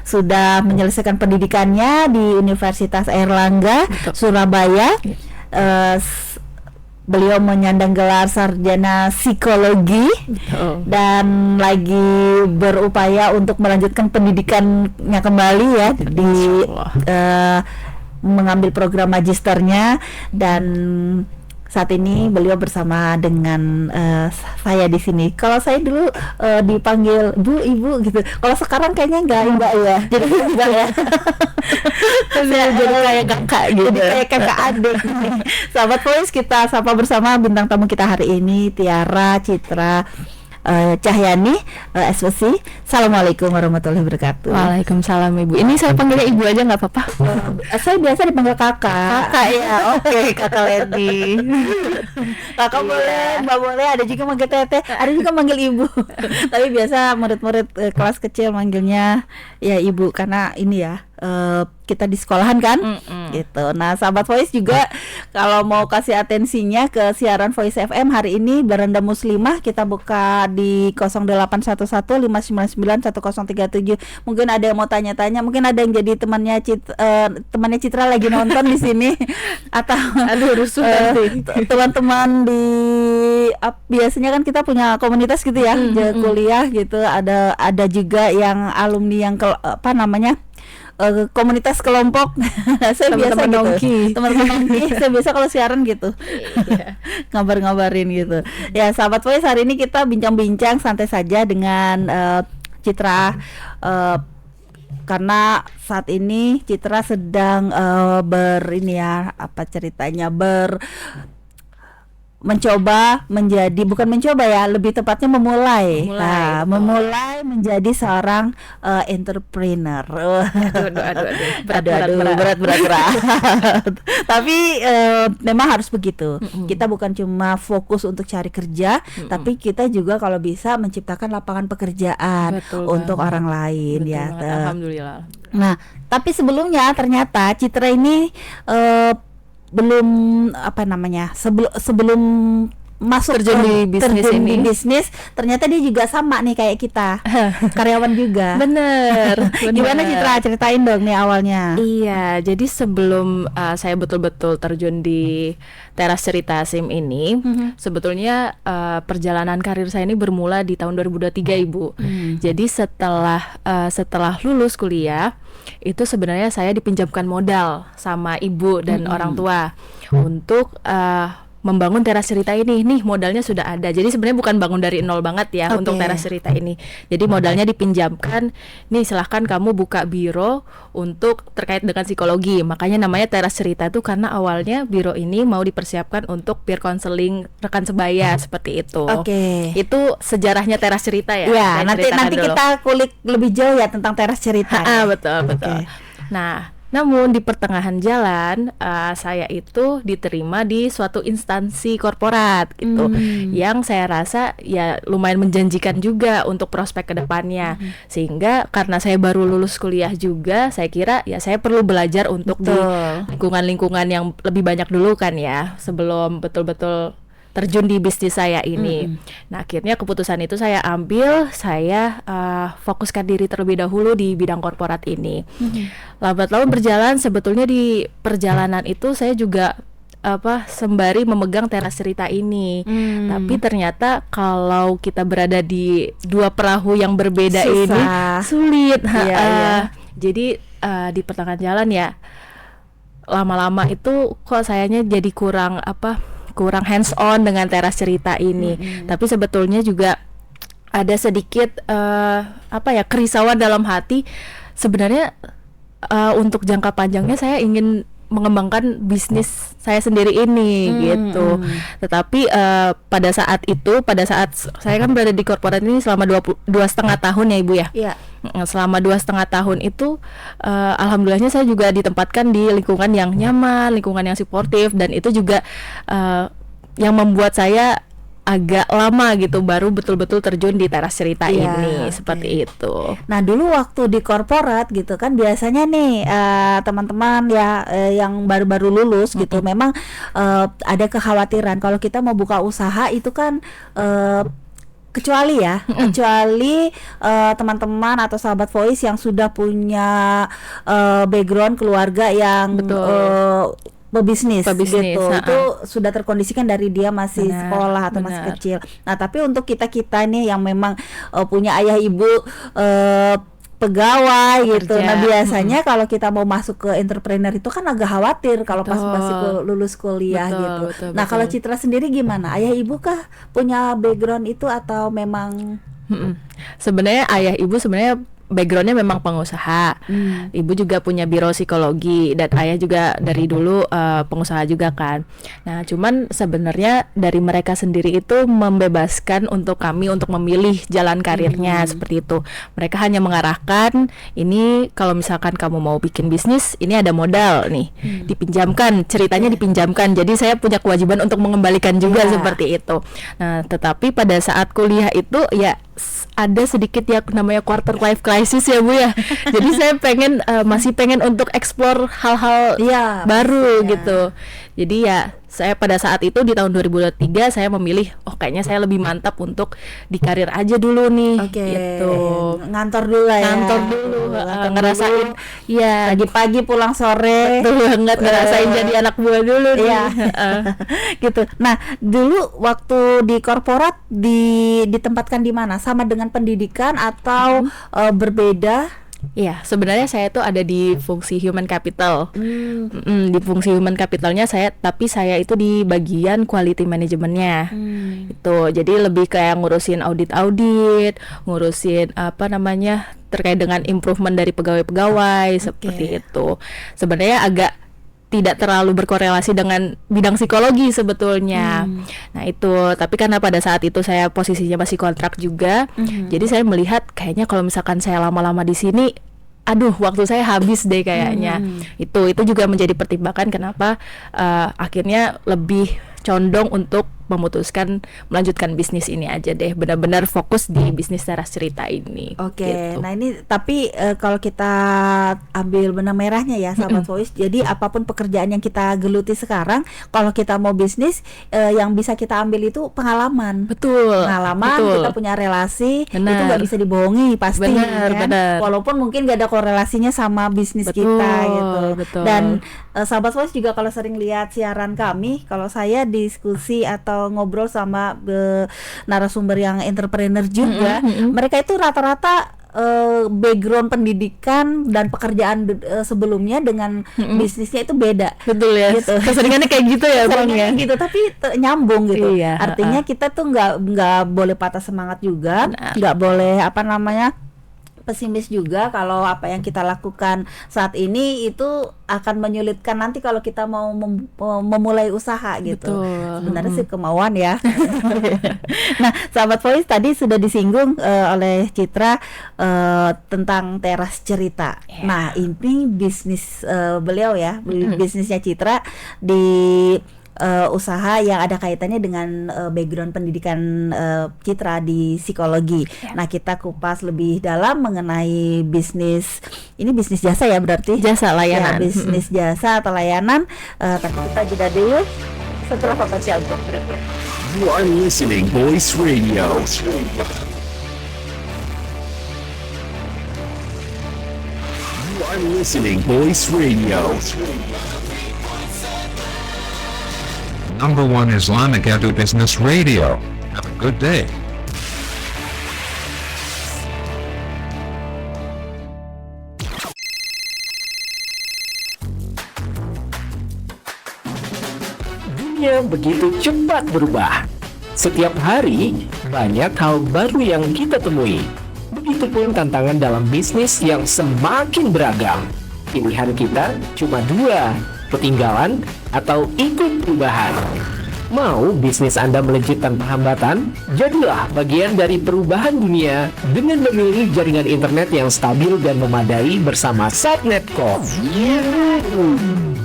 sudah menyelesaikan pendidikannya di Universitas Airlangga Surabaya. Beliau menyandang gelar sarjana psikologi dan lagi berupaya untuk melanjutkan pendidikannya kembali ya di mengambil program magisternya, dan saat ini beliau bersama dengan saya di sini. Kalau saya dulu dipanggil Bu, Ibu gitu. Kalau sekarang kayaknya enggak ya. Jadi enggak ya. Jadi kayak kakak gitu. Jadi kayak kakak adik. Sahabat Voice, kita sapa bersama bintang tamu kita hari ini, Tiara Citra Cahyani, SPC. Assalamualaikum warahmatullahi wabarakatuh. Waalaikumsalam Ibu. Ini saya panggilnya Ibu aja nggak apa-apa? Saya biasa dipanggil kakak. Kakak ya, oke, Kakak Lady. Kakak boleh, Mbak boleh. Ada juga manggil Teteh, ada juga manggil Ibu. Tapi biasa murid-murid kelas kecil manggilnya ya Ibu, karena ini ya kita di sekolahan kan, gitu. Nah, sahabat Voice juga kalau mau kasih atensinya ke siaran Voice FM hari ini, Beranda Muslimah kita buka di 0811-599-1037. Mungkin ada yang mau tanya-tanya, mungkin ada yang jadi temannya Citra lagi nonton di sini, atau teman-teman di biasanya kan kita punya komunitas gitu ya, kuliah gitu. Ada juga yang alumni yang komunitas kelompok. Saya biasa gitu, teman-teman nongki. Saya biasa kalau siaran gitu, ngabar-ngabarin gitu. Ya, sahabat Voice, hari ini kita bincang-bincang santai saja dengan Citra, karena saat ini Citra sedang mencoba menjadi, bukan mencoba ya, lebih tepatnya memulai menjadi seorang entrepreneur. Berat. Tapi memang harus begitu. Kita bukan cuma fokus untuk cari kerja, tapi kita juga kalau bisa menciptakan lapangan pekerjaan untuk orang lain. Ya. Alhamdulillah. Nah, tapi sebelumnya ternyata Citra ini belum sebelum masuk terjun di bisnis, ternyata dia juga sama nih kayak kita, karyawan juga. Bener. Gimana Citra, ceritain dong nih awalnya. Iya, jadi sebelum saya betul-betul terjun di Teras Cerita SIM ini, sebetulnya perjalanan karir saya ini bermula di tahun 2023 Ibu. Jadi setelah lulus kuliah itu sebenarnya saya dipinjamkan modal sama ibu dan orang tua untuk membangun Teras Cerita ini. Nih modalnya sudah ada. Jadi sebenarnya bukan bangun dari nol banget ya untuk Teras Cerita ini. Jadi modalnya dipinjamkan. Nih silahkan kamu buka biro untuk terkait dengan psikologi. Makanya namanya Teras Cerita itu karena awalnya biro ini mau dipersiapkan untuk peer counseling rekan sebaya seperti itu. Itu sejarahnya Teras Cerita ya. Ya, nanti kita kulik lebih jauh ya tentang Teras Cerita. Betul. Nah, namun di pertengahan jalan saya itu diterima di suatu instansi korporat gitu, yang saya rasa ya lumayan menjanjikan juga untuk prospek kedepannya. Sehingga karena saya baru lulus kuliah juga, saya kira ya saya perlu belajar untuk di lingkungan yang lebih banyak dulu kan ya, sebelum betul-betul terjun di bisnis saya ini. Nah, akhirnya keputusan itu saya ambil, saya fokuskan diri terlebih dahulu di bidang korporat ini. Lambat laun berjalan, sebetulnya di perjalanan itu saya juga sembari memegang Teras Cerita ini. Tapi ternyata kalau kita berada di dua perahu yang berbeda ini sulit. Jadi di pertengahan jalan ya, lama-lama itu kok sayanya jadi kurang hands on dengan Teras Cerita ini. Tapi sebetulnya juga ada sedikit kerisauan dalam hati. Sebenarnya untuk jangka panjangnya saya ingin mengembangkan bisnis saya sendiri ini gitu. Tetapi pada saat saya kan berada di korporat ini selama 2,5 tahun ya Ibu ya. Iya. Selama 2,5 tahun itu alhamdulillahnya saya juga ditempatkan di lingkungan yang nyaman, lingkungan yang suportif, dan itu juga yang membuat saya agak lama gitu baru betul-betul terjun di Teras Cerita ini, seperti itu. Nah, dulu waktu di korporat gitu kan biasanya nih teman-teman ya yang baru-baru lulus gitu, memang ada kekhawatiran kalau kita mau buka usaha itu kan kecuali teman-teman atau sahabat Voice yang sudah punya background keluarga yang pebisnis gitu. Itu sudah terkondisikan dari dia masih sekolah atau masih kecil. Nah, tapi untuk kita nih yang memang punya ayah ibu pegawai gitu. Nah, biasanya kalau kita mau masuk ke entrepreneur itu kan agak khawatir kalau pas masih lulus kuliah gitu. Nah, kalau Citra sendiri gimana? Ayah ibu kah punya background itu atau memang Sebenarnya ayah ibu backgroundnya memang pengusaha. Ibu juga punya biro psikologi dan ayah juga dari dulu pengusaha juga kan. Nah, cuman sebenarnya dari mereka sendiri itu membebaskan untuk kami untuk memilih jalan karirnya seperti itu. Mereka hanya mengarahkan, ini kalau misalkan kamu mau bikin bisnis, ini ada modal nih, dipinjamkan, ceritanya dipinjamkan. Jadi saya punya kewajiban untuk mengembalikan juga seperti itu. Nah, tetapi pada saat kuliah itu ya ada sedikit ya namanya quarter life crisis ya Bu ya. Jadi saya masih pengen untuk explore hal-hal baru gitu. Jadi ya saya pada saat itu di tahun 2023 saya memilih kayaknya saya lebih mantap untuk di karir aja dulu nih gitu. Ngantor dulu lah ya. Ngantor dulu, ngerasain ya pagi-pagi pulang sore. Betul banget, ngerasain jadi anak buah dulu nih. Gitu. Nah, dulu waktu di korporat ditempatkan di mana? Sama dengan pendidikan atau berbeda? Iya, sebenarnya saya tuh ada di fungsi human capital. Di fungsi human capitalnya tapi saya itu di bagian quality manajemennya. Itu jadi lebih kayak ngurusin audit, ngurusin terkait dengan improvement dari pegawai-pegawai seperti itu. Sebenarnya agak tidak terlalu berkorelasi dengan bidang psikologi sebetulnya. Nah itu, tapi karena pada saat itu saya posisinya masih kontrak juga, jadi saya melihat kayaknya kalau misalkan saya lama-lama di sini, waktu saya habis deh kayaknya. Itu juga menjadi pertimbangan kenapa akhirnya lebih condong untuk memutuskan melanjutkan bisnis ini aja deh, benar-benar fokus di bisnis teras cerita ini. Gitu. Nah ini tapi kalau kita ambil benang merahnya ya sahabat Voice, jadi apapun pekerjaan yang kita geluti sekarang, kalau kita mau bisnis yang bisa kita ambil itu pengalaman. Kita punya relasi, itu nggak bisa dibohongi pasti. Benar. Walaupun mungkin nggak ada korelasinya sama bisnis kita gitu. Dan sahabat Voice juga kalau sering lihat siaran kami, kalau saya diskusi atau ngobrol sama narasumber yang entrepreneur juga, mereka itu rata-rata background pendidikan dan pekerjaan sebelumnya dengan bisnisnya itu beda. Betul ya. Gitu. Keseringannya kayak gitu ya Bang ya. Gitu, tapi nyambung gitu. Iya, artinya kita tuh nggak boleh patah semangat juga, nggak boleh pesimis juga kalau apa yang kita lakukan saat ini itu akan menyulitkan nanti kalau kita mau memulai usaha gitu. Sebenarnya sih kemauan ya. Nah, sahabat Voice tadi sudah disinggung oleh Citra tentang teras cerita. Nah, ini bisnis beliau ya, bisnisnya Citra di usaha yang ada kaitannya dengan background pendidikan Citra di psikologi. Nah, kita kupas lebih dalam mengenai bisnis. Ini bisnis jasa ya berarti? Jasa layanan. Ya, bisnis jasa atau layanan. Tapi kita jeda dulu setelah potensial berikut. You are listening Voice Radio. You are listening Voice Radio. #1 Islamic Edu Business Radio. Have a good day. Dunia begitu cepat berubah. Setiap hari, banyak hal baru yang kita temui. Begitupun tantangan dalam bisnis yang semakin beragam. Pilihan kita cuma dua, ketinggalan atau ikut perubahan. Mau bisnis Anda melejit tanpa hambatan? Jadilah bagian dari perubahan dunia dengan memilih jaringan internet yang stabil dan memadai bersama Satnetcom.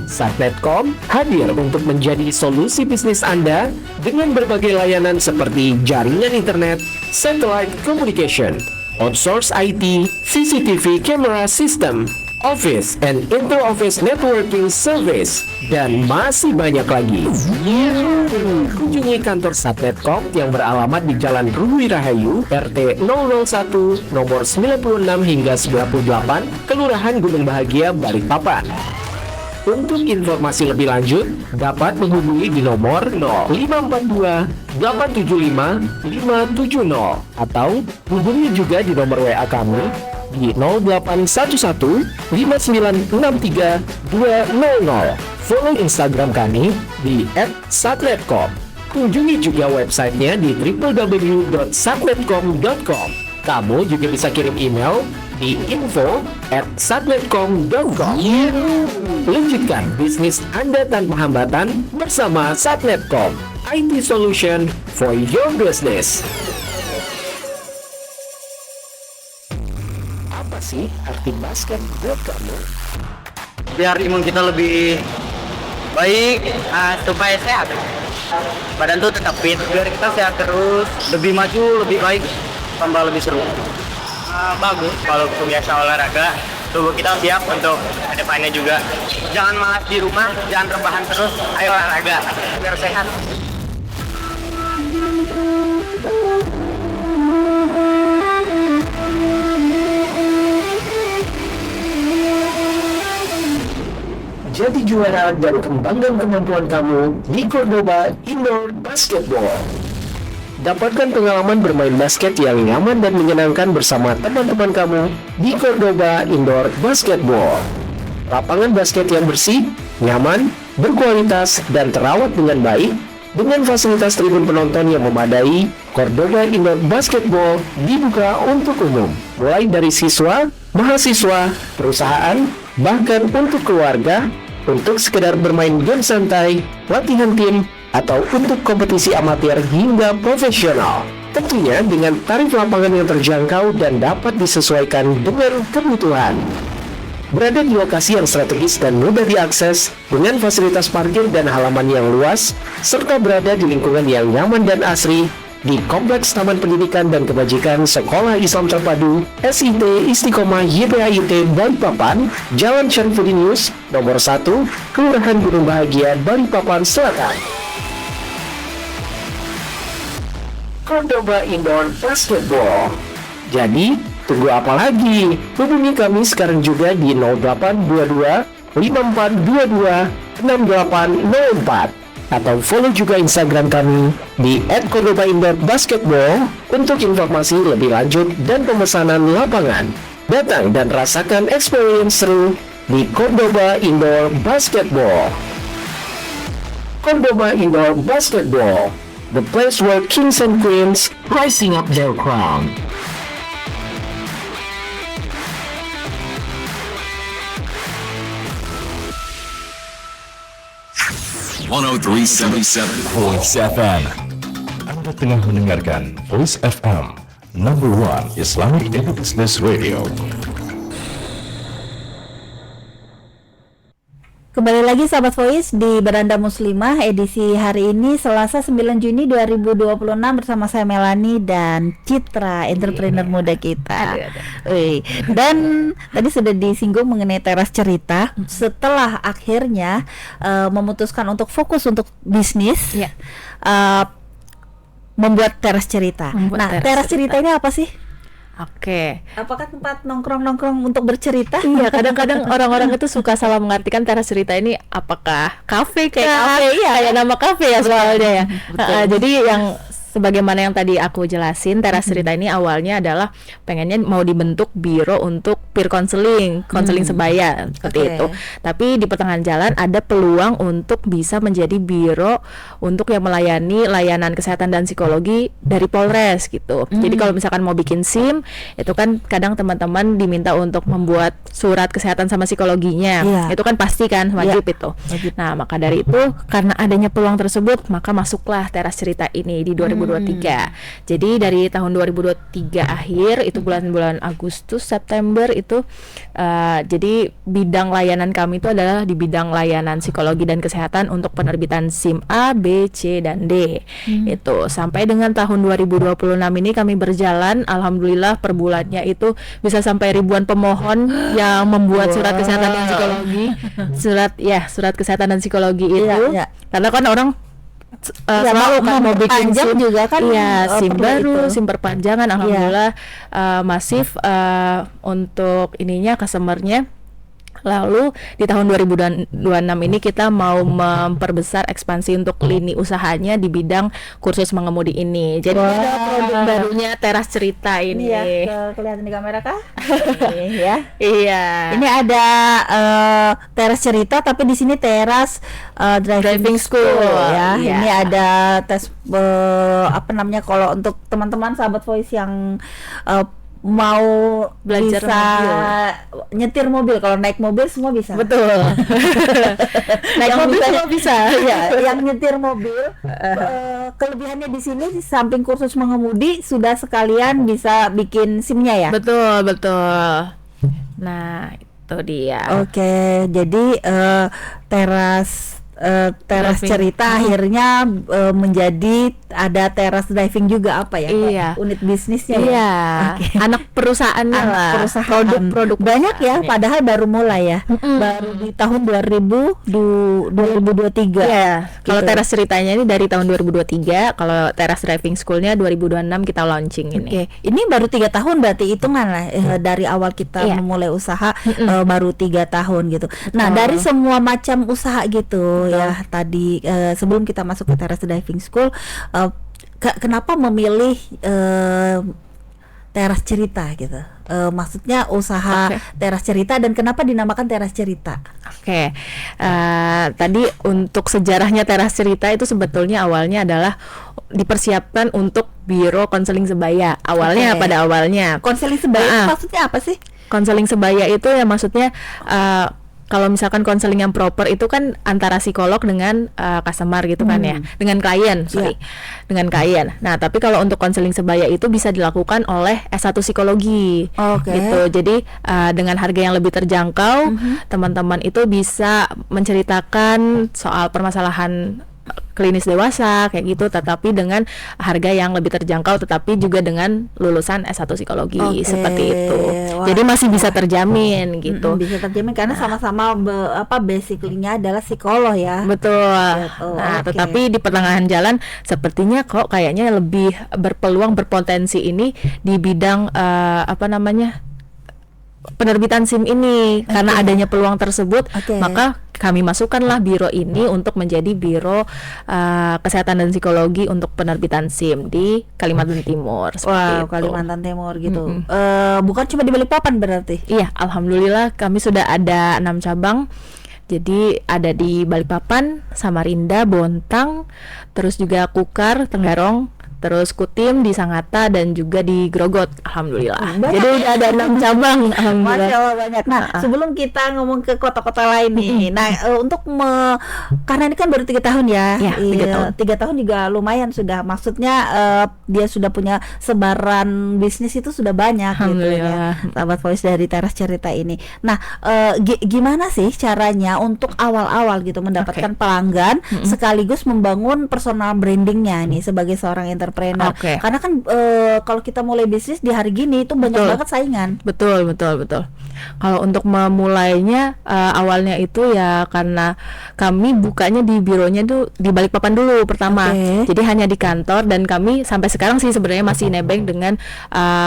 Satnetcom hadir untuk menjadi solusi bisnis Anda dengan berbagai layanan seperti jaringan internet, satellite communication, outsource IT, CCTV camera system, office and inter-office networking service, dan masih banyak lagi. Kunjungi kantor Satnetcom yang beralamat di Jalan Ruhui Rahayu, RT 001, nomor 96 hingga 98, Kelurahan Gunung Bahagia, Balikpapan. Untuk informasi lebih lanjut, dapat menghubungi di nomor 0542 875 570 atau hubungi juga di nomor WA kami di 0811 5963 200. Follow Instagram kami di @satnetcom. Kunjungi juga websitenya di www.satnetcom.com. Kamu juga bisa kirim email di info@satnetcom.com. Lanjutkan bisnis Anda tanpa hambatan bersama Satnetcom, IT solution for your business. Apa sih arti basket buat kamu? Biar imun kita lebih baik, supaya sehat. Badan tuh tetap fit, biar kita sehat terus, lebih maju, lebih baik, tambah lebih seru. Bagus kalau biasa olahraga, tubuh kita siap untuk kedepannya juga. Jangan malas di rumah, jangan rebahan terus, ayo olahraga biar sehat. Jadi juara dan kembangkan kemampuan kamu di Cordoba Indoor Basketball. Dapatkan pengalaman bermain basket yang nyaman dan menyenangkan bersama teman-teman kamu di Cordoba Indoor Basketball. Lapangan basket yang bersih, nyaman, berkualitas, dan terawat dengan baik, dengan fasilitas tribun penonton yang memadai. Cordoba Indoor Basketball dibuka untuk umum, mulai dari siswa, mahasiswa, perusahaan, bahkan untuk keluarga, untuk sekedar bermain game santai, latihan tim, atau untuk kompetisi amatir hingga profesional. Tentunya dengan tarif lapangan yang terjangkau dan dapat disesuaikan dengan kebutuhan. Berada di lokasi yang strategis dan mudah diakses, dengan fasilitas parkir dan halaman yang luas, serta berada di lingkungan yang nyaman dan asri, di Kompleks Taman Pendidikan dan Kebajikan Sekolah Islam Terpadu SIT Istiqomah YPAIT Balikpapan, Jalan Syarifudin nomor 1, Kelurahan Gunung Bahagia, Balikpapan Selatan. Cordoba Indoor Basketball. Jadi, tunggu apa lagi? Hubungi kami sekarang juga di 0822 5422 6804 atau follow juga Instagram kami di @Cordoba Indoor Basketball untuk informasi lebih lanjut dan pemesanan lapangan. Datang dan rasakan experience seru di Cordoba Indoor Basketball. Cordoba Indoor Basketball, the place where kings and queens rising up their crown. Voice FM. Anda tengah mendengarkan Voice FM, number one Islamic Business Radio. Kembali lagi sahabat Voice di Beranda Muslimah edisi hari ini Selasa 9 Juni 2026 bersama saya Melani dan Citra, entrepreneur muda kita. Dan tadi sudah disinggung mengenai teras cerita. Setelah akhirnya memutuskan untuk fokus untuk bisnis, membuat teras cerita. Teras cerita ini apa sih? Oke. Apakah tempat nongkrong-nongkrong untuk bercerita? Iya, kadang-kadang orang-orang itu suka salah mengartikan teras cerita ini apakah kafe Kayak kafe, iya. kayak nama kafe ya soalnya ya. Jadi yang sebagaimana yang tadi aku jelasin, teras cerita ini awalnya adalah pengennya mau dibentuk biro untuk peer counseling sebaya seperti itu. Tapi di pertengahan jalan ada peluang untuk bisa menjadi biro untuk yang melayani layanan kesehatan dan psikologi dari Polres gitu. Jadi kalau misalkan mau bikin SIM, itu kan kadang teman-teman diminta untuk membuat surat kesehatan sama psikologinya. Itu kan pasti kan wajib itu. Nah, maka dari itu karena adanya peluang tersebut, maka masuklah teras cerita ini di 2019 2023. Jadi dari tahun 2023 akhir itu bulan-bulan Agustus, September itu jadi bidang layanan kami itu adalah di bidang layanan psikologi dan kesehatan untuk penerbitan SIM A, B, C, dan D. Itu sampai dengan tahun 2026 ini kami berjalan, alhamdulillah per bulannya itu bisa sampai ribuan pemohon yang membuat surat kesehatan dan psikologi. Surat kesehatan dan psikologi itu. Iya. Karena kan orang selalu kan mau bikin panjang SIM juga kan, SIM perlu baru, itu. SIM perpanjangan, alhamdulillah masif untuk ininya customernya. Lalu di tahun 2026 ini kita mau memperbesar ekspansi untuk lini usahanya di bidang kursus mengemudi ini. Jadi ada produk barunya Teras Cerita ini. Ini ya, kelihatan di kamera kah? Ini ya. Iya. Ini ada teras cerita, tapi di sini teras driving school ya. Iya. Ini ada tes apa namanya, kalau untuk teman-teman sahabat Voice yang mau Belajar bisa nyetir mobil. Kalau naik mobil semua bisa. Betul. Naik Yang mobil bisa- semua bisa. Ya, yang nyetir mobil kelebihannya di sini di samping kursus mengemudi sudah sekalian bisa bikin SIM-nya ya. Betul. Nah, itu dia. Oke, jadi teras Driving. cerita akhirnya menjadi ada teras driving juga, apa ya? Iya. Unit bisnisnya ya. Iya, anak perusahaannya Anak lah. perusahaan. Produk banyak ya, perusahaan. padahal baru mulai ya. Baru di tahun 2023. Iya, kalau Gitu. teras ceritanya ini dari tahun 2023, kalau teras driving schoolnya 2026 kita launching ini. Oke, ini baru 3 tahun berarti hitungan lah dari awal kita Iya. memulai usaha baru 3 tahun gitu. Nah, dari semua macam usaha gitu ya tadi sebelum kita masuk ke Teras Driving School, kenapa memilih Teras Cerita gitu? Maksudnya usaha Oke. Teras Cerita, dan kenapa dinamakan Teras Cerita? Oke, tadi untuk sejarahnya Teras Cerita itu sebetulnya awalnya adalah dipersiapkan untuk Biro Konseling Sebaya. Awalnya Oke. pada awalnya. Konseling sebaya itu Ah. maksudnya apa sih? Konseling sebaya itu ya maksudnya kalau misalkan konseling yang proper itu kan antara psikolog dengan customer gitu kan ya, dengan klien, dengan klien. Nah, tapi kalau untuk konseling sebaya itu bisa dilakukan oleh S1 psikologi. Oke. Gitu. Jadi dengan harga yang lebih terjangkau, teman-teman itu bisa menceritakan soal permasalahan klinis dewasa kayak gitu, tetapi dengan harga yang lebih terjangkau, tetapi juga dengan lulusan S1 psikologi. Oke. Seperti itu. Wah. Jadi masih bisa terjamin gitu. Bisa terjamin karena sama-sama basically-nya adalah psikolog ya. Betul. Gitu, Nah, oke. tetapi di pertengahan jalan sepertinya kok kayaknya lebih berpeluang, berpotensi ini di bidang apa namanya? Penerbitan SIM ini. Karena adanya peluang tersebut, Oke. maka kami masukkanlah biro ini untuk menjadi biro kesehatan dan psikologi untuk penerbitan SIM di Kalimantan Timur. Seperti Wow, itu. Kalimantan Timur gitu. Bukan cuma di Balikpapan berarti. Iya, alhamdulillah kami sudah ada 6 cabang. Jadi ada di Balikpapan, Samarinda, Bontang, terus juga Kukar, Tenggarong, terus Kutim di Sangatta, dan juga di Grogot. Alhamdulillah. Banyak Jadi udah ada 6 cabang. Alhamdulillah. Masya Allah banyak. Nah, sebelum kita ngomong ke kota-kota lain nih, nah untuk karena ini kan baru 3 tahun ya, Ya, 3 tahun. 3 tahun juga lumayan sudah. Maksudnya dia sudah punya sebaran bisnis itu sudah banyak gitu Alhamdulillah. ya. Sahabat Voice dari Teras Cerita ini. Nah, gimana sih caranya untuk awal-awal gitu mendapatkan pelanggan sekaligus membangun personal brandingnya nih sebagai seorang entrepreneur. Oke. Karena kan kalau kita mulai bisnis di hari gini itu banyak Betul. banget saingan. Betul. Kalau untuk memulainya awalnya itu ya karena kami bukanya di bironya tuh di Balikpapan dulu pertama. Oke. Jadi hanya di kantor, dan kami sampai sekarang sih sebenarnya masih nebeng dengan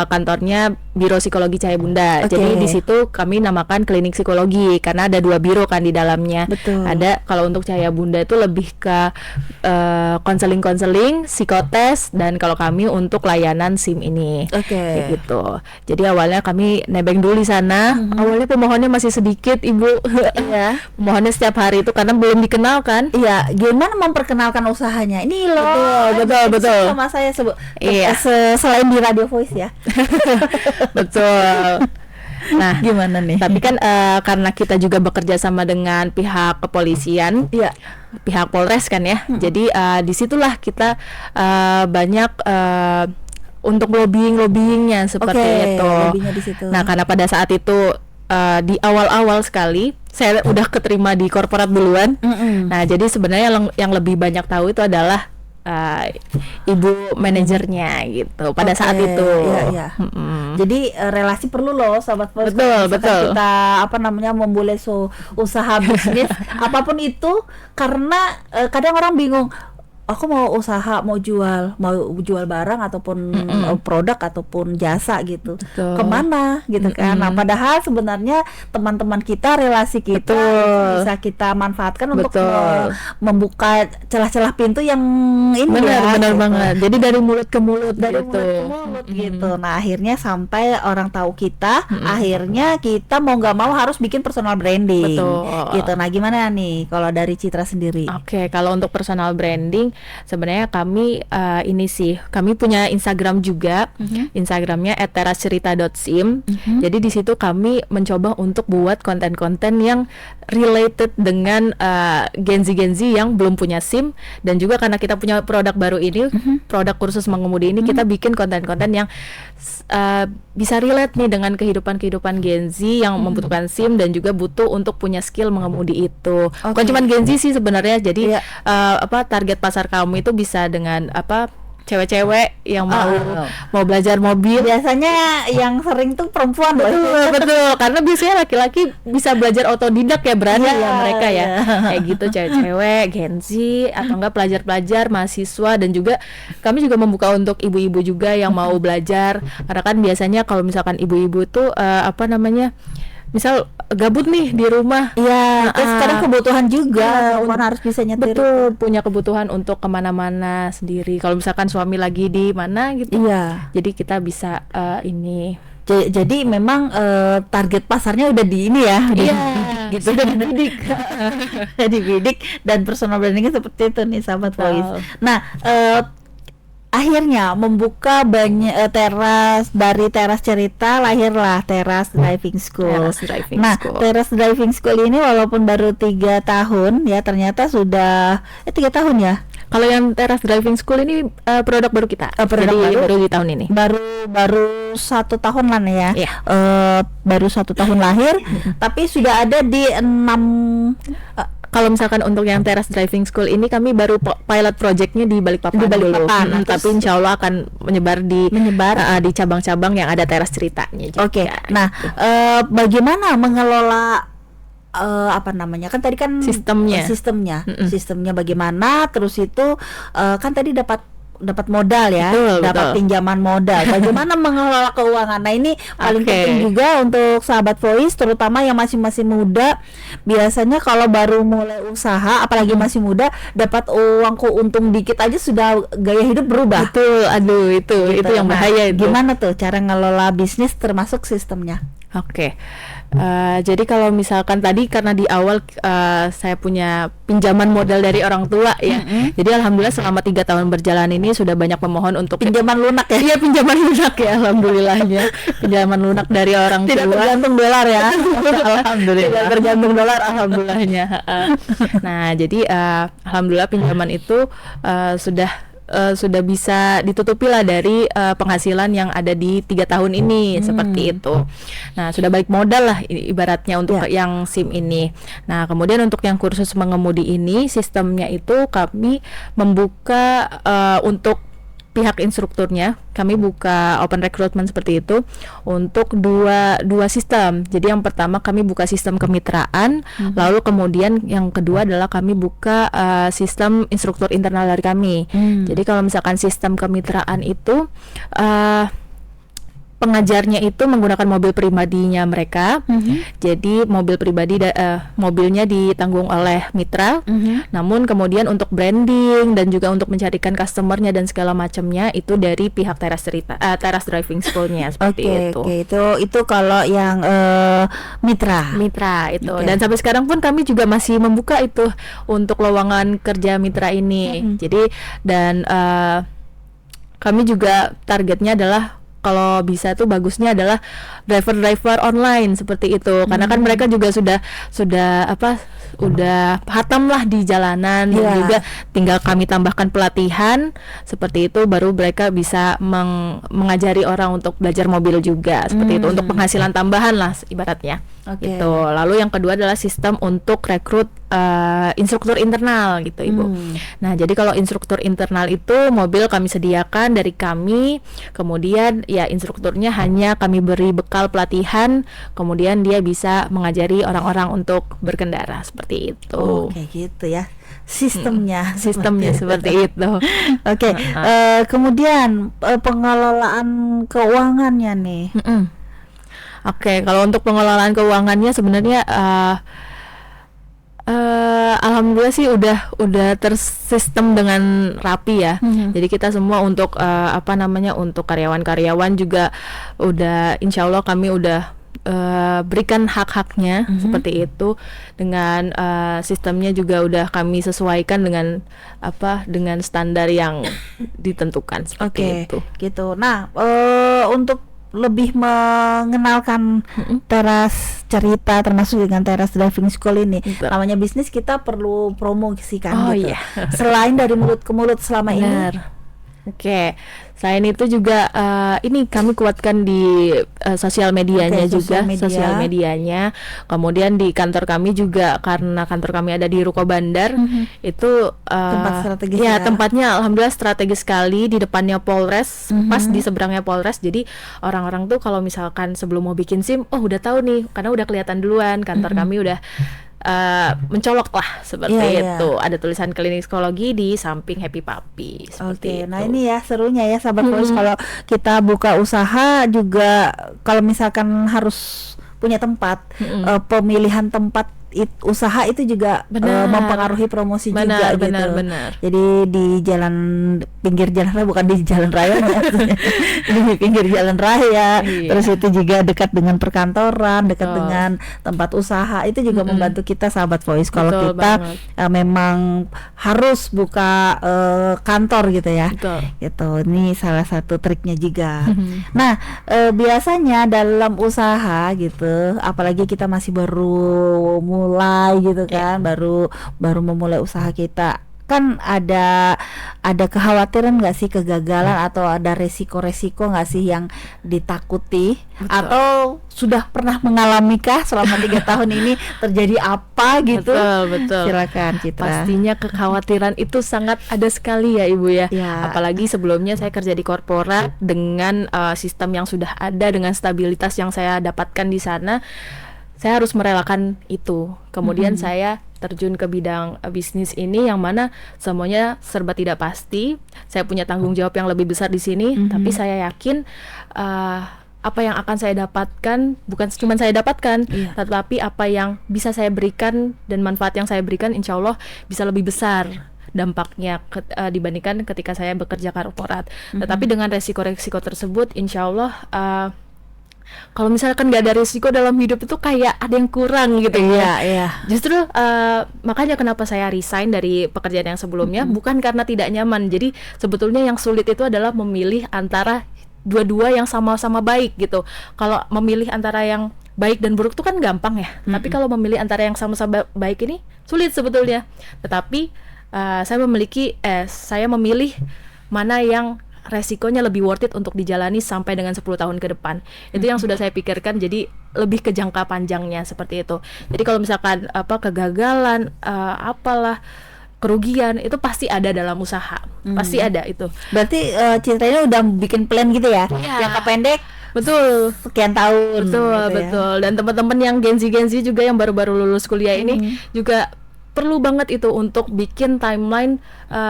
kantornya Biro Psikologi Cahaya Bunda. Oke. Jadi di situ kami namakan klinik psikologi karena ada 2 biro kan di dalamnya. Betul. Ada kalau untuk Cahaya Bunda itu lebih ke konseling, psikotes, dan kalau kami untuk layanan SIM ini. Oke. Kayak gitu. Jadi awalnya kami nebeng dulu di sana. Awalnya pemohonnya masih sedikit, Ibu. Iya. Pemohonnya setiap hari itu karena belum dikenal kan. Iya, gimana memperkenalkan usahanya? Ini loh. Betul. Sama saya sebut. Iya. Selain di Radio Voice ya. Betul. Nah, Gimana nih? tapi kan karena kita juga bekerja sama dengan pihak kepolisian, Iya. pihak Polres kan ya. Jadi disitulah kita banyak untuk lobbyingnya seperti itu. lobbyingnya di situ. Nah, karena pada saat itu di awal-awal sekali saya udah keterima di korporat duluan. Nah, jadi sebenarnya yang lebih banyak tahu itu adalah ibu manajernya gitu pada saat itu. Iya. Jadi relasi perlu loh, sahabat Voice. Betul, Kalau misalkan betul. kita memulai usaha bisnis apapun itu, karena kadang orang bingung. Aku mau usaha, mau jual barang ataupun produk ataupun jasa gitu. Betul. Kemana gitu kan? Nah, padahal sebenarnya teman-teman kita, relasi kita Betul. bisa kita manfaatkan untuk Betul. membuka celah-celah pintu yang ini Benar gitu. banget. Jadi dari mulut ke mulut Dari gitu. mulut ke mulut gitu. Nah, akhirnya sampai orang tahu kita, akhirnya kita mau nggak mau harus bikin personal branding. Betul. Gitu. Nah, gimana nih kalau dari Citra sendiri? Oke, kalau untuk personal branding sebenarnya kami kami punya Instagram juga. Instagramnya @terascerita.sim. Jadi di situ kami mencoba untuk buat konten-konten yang related dengan Gen Z yang belum punya SIM, dan juga karena kita punya produk baru ini, produk kursus mengemudi ini, kita bikin konten-konten yang bisa relate nih dengan kehidupan Gen Z yang membutuhkan SIM dan juga butuh untuk punya skill mengemudi itu. Bukan cuma Gen Z sih sebenarnya. Jadi Iya. target pasar kamu itu bisa dengan cewek-cewek yang mau belajar mobil. Biasanya yang sering tuh perempuan. Betul, karena biasanya laki-laki bisa belajar otodidak ya, berani Iya, ya mereka ya. iya. Kayak gitu, cewek-cewek, Gen Z atau enggak pelajar-pelajar, mahasiswa, dan juga kami juga membuka untuk ibu-ibu juga yang mau belajar. Karena kan biasanya kalau misalkan ibu-ibu tuh misal gabut nih di rumah. Iya, terus sekarang kebutuhan juga, Iya, perempuan harus bisa nyetir. Betul, punya kebutuhan untuk kemana-mana sendiri. Kalau misalkan suami lagi di mana gitu, Iya. jadi kita bisa ini. Jadi memang target pasarnya udah di ini ya. Iya, Gitu. Sudah dibidik. Sudah dibidik, dan personal brandingnya seperti itu nih, sahabat Voice. Nah, akhirnya membuka banyak dari Teras Cerita lahirlah Teras Driving School. Teras Driving Nah, School. Teras Driving School ini walaupun baru 3 tahun ya, ternyata sudah 3 tahun ya. Kalau yang Teras Driving School ini produk baru kita. Produk Jadi baru? baru di tahun ini. Baru 1 tahun lah nih ya. Iya. Baru 1 tahun lahir, tapi sudah ada di 6. Kalau misalkan untuk yang Teras Driving School ini kami baru pilot projectnya di Balikpapan. Di Balikpapan. dulu. Terus- Tapi insya Allah akan menyebar di cabang-cabang yang ada Teras ceritanya juga. Oke. Nah, bagaimana mengelola kan tadi kan Sistemnya. sistemnya bagaimana, terus itu kan tadi dapat modal ya, Betul, dapat betul. pinjaman modal. Bagaimana mengelola keuangan? Nah, ini paling Oke. penting juga untuk sahabat Voice, terutama yang masih muda. Biasanya kalau baru mulai usaha, apalagi masih muda, dapat uang keuntung dikit aja sudah gaya hidup berubah. Betul, aduh itu Gitu. yang Nah, bahaya itu. Gimana tuh cara ngelola bisnis termasuk sistemnya? Oke, jadi kalau misalkan tadi karena di awal saya punya pinjaman modal dari orang tua ya, jadi alhamdulillah selama 3 tahun berjalan ini sudah banyak pemohon untuk Pinjaman lunak ya? Iya, pinjaman lunak ya, alhamdulillahnya pinjaman lunak dari orang Tidak tua. tergantung dolar ya. Alhamdulillah. Tidak tergantung dolar, alhamdulillahnya. Nah, jadi alhamdulillah pinjaman itu sudah bisa ditutupi lah dari penghasilan yang ada di 3 tahun ini, seperti itu. Nah, sudah balik modal lah ibaratnya untuk yang SIM ini. Nah, kemudian untuk yang kursus mengemudi ini, sistemnya itu kami membuka untuk pihak instrukturnya, kami buka open recruitment seperti itu untuk dua sistem. Jadi yang pertama kami buka sistem kemitraan, lalu kemudian yang kedua adalah kami buka sistem instruktur internal dari kami. Jadi kalau misalkan sistem kemitraan itu pengajarnya itu menggunakan mobil pribadinya mereka. Jadi mobil pribadi mobilnya ditanggung oleh mitra. Namun kemudian untuk branding dan juga untuk mencarikan customernya dan segala macamnya itu dari pihak Teras Driving School-nya seperti itu. Oke, itu kalau yang mitra. Mitra itu. Oke. Dan sampai sekarang pun kami juga masih membuka itu untuk lowongan kerja mitra ini. Jadi dan kami juga targetnya adalah kalau bisa tuh bagusnya adalah driver online seperti itu, karena kan mereka juga sudah udah hatam lah di jalanan, dan Iya. juga tinggal kami tambahkan pelatihan seperti itu, baru mereka bisa mengajari orang untuk belajar mobil juga seperti itu, untuk penghasilan tambahan lah ibaratnya. Oke. Gitu. Lalu yang kedua adalah sistem untuk rekrut instruktur internal gitu Ibu. Nah, jadi kalau instruktur internal itu mobil kami sediakan dari kami, kemudian ya instrukturnya hanya kami beri bekal pelatihan, kemudian dia bisa mengajari orang-orang untuk berkendara seperti itu. Oh, kayak gitu ya sistemnya. Sistemnya seperti itu. Oke, kemudian pengelolaan keuangannya nih. Oke, kalau untuk pengelolaan keuangannya sebenarnya alhamdulillah sih udah tersistem dengan rapi ya. Jadi kita semua untuk untuk karyawan-karyawan juga udah, insya Allah kami udah berikan hak-haknya seperti itu, dengan sistemnya juga udah kami sesuaikan dengan standar yang ditentukan seperti itu. Gitu. Nah, untuk lebih mengenalkan teras cerita termasuk dengan teras driving school ini, Betul. namanya bisnis, kita perlu promosikan Oh, gitu. iya. Selain dari mulut ke mulut selama ini. Benar. Oke, selain itu juga ini kami kuatkan di sosial medianya Oke, juga, sosial media. sosial medianya. Kemudian di kantor kami juga, karena kantor kami ada di Ruko Bandar, itu Tempat strategis ya. ya, tempatnya alhamdulillah strategis sekali, di depannya Polres, pas di seberangnya Polres. Jadi orang-orang tuh kalau misalkan sebelum mau bikin SIM, oh udah tahu nih, karena udah kelihatan duluan kantor kami udah mencolok lah seperti Iya, itu. Ada tulisan klinik psikologi di samping Happy Puppy Oke, seperti itu. nah ini ya serunya ya sahabat Voice, kalau kita buka usaha juga, kalau misalkan harus punya tempat, pemilihan tempat usaha itu juga Benar. mempengaruhi promosi Benar, juga gitu. benar. Jadi di pinggir jalan raya, bukan di jalan raya, maksudnya. Di pinggir jalan raya. Iya. Terus itu juga dekat dengan perkantoran, dekat Betul. dengan tempat usaha, itu juga membantu kita sahabat Voice kalau Betul kita banget. memang harus buka kantor gitu ya. Betul. Gitu. Ini salah satu triknya juga. Nah, biasanya dalam usaha gitu, apalagi kita masih baru mulai gitu kan, baru memulai usaha kita, kan ada kekhawatiran nggak sih, kegagalan atau ada resiko-resiko nggak sih yang ditakuti? Betul. Atau sudah pernah mengalami kah selama 3 tahun ini, terjadi apa gitu? Betul. Silakan Citra. Pastinya kekhawatiran itu sangat ada sekali ya Ibu ya. Ya. Apalagi sebelumnya saya kerja di korporat dengan sistem yang sudah ada, dengan stabilitas yang saya dapatkan di sana. Saya harus merelakan itu. Kemudian saya terjun ke bidang bisnis ini, yang mana semuanya serba tidak pasti. Saya punya tanggung jawab yang lebih besar di sini, tapi saya yakin apa yang akan saya dapatkan bukan cuma saya dapatkan, tetapi apa yang bisa saya berikan dan manfaat yang saya berikan, insya Allah bisa lebih besar dampaknya dibandingkan ketika saya bekerja korporat. Tetapi dengan resiko-resiko tersebut, insya Allah kalau misalkan nggak ada risiko dalam hidup itu kayak ada yang kurang gitu ya. Iya. Justru makanya kenapa saya resign dari pekerjaan yang sebelumnya, bukan karena tidak nyaman. Jadi sebetulnya yang sulit itu adalah memilih antara dua-dua yang sama-sama baik gitu. Kalau memilih antara yang baik dan buruk itu kan gampang ya. Tapi kalau memilih antara yang sama-sama baik ini sulit sebetulnya. Tetapi saya memilih mana yang resikonya lebih worth it untuk dijalani sampai dengan 10 tahun ke depan. Itu yang sudah saya pikirkan, jadi lebih ke jangka panjangnya seperti itu. Jadi kalau misalkan kegagalan, kerugian, itu pasti ada dalam usaha. Pasti ada itu. Berarti Citranya udah bikin plan gitu ya? Iya. Jangka pendek Betul. sekian tahun. Betul, gitu ya. betul. Dan teman-teman yang Gen Z juga yang baru-baru lulus kuliah ini juga perlu banget itu untuk bikin timeline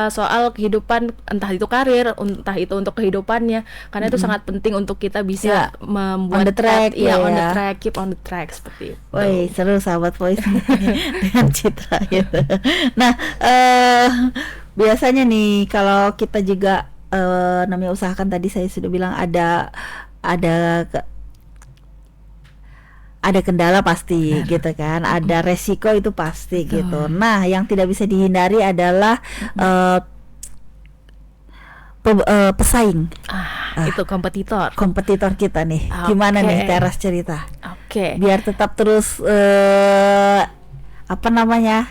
soal kehidupan, entah itu karir, entah itu untuk kehidupannya, karena itu sangat penting untuk kita bisa on membuat the track, on the ya. track, keep on the track seperti itu. Woi, seru sahabat Voice dengan Citra gitu. Nah, biasanya nih kalau kita juga namanya usahakan, tadi saya sudah bilang ada kendala pasti gitu kan, ada resiko itu pasti gitu. Nah, yang tidak bisa dihindari adalah pesaing. Itu kompetitor. Kompetitor kita nih. Gimana Oke. nih Teras cerita? Oke. Biar tetap terus apa namanya?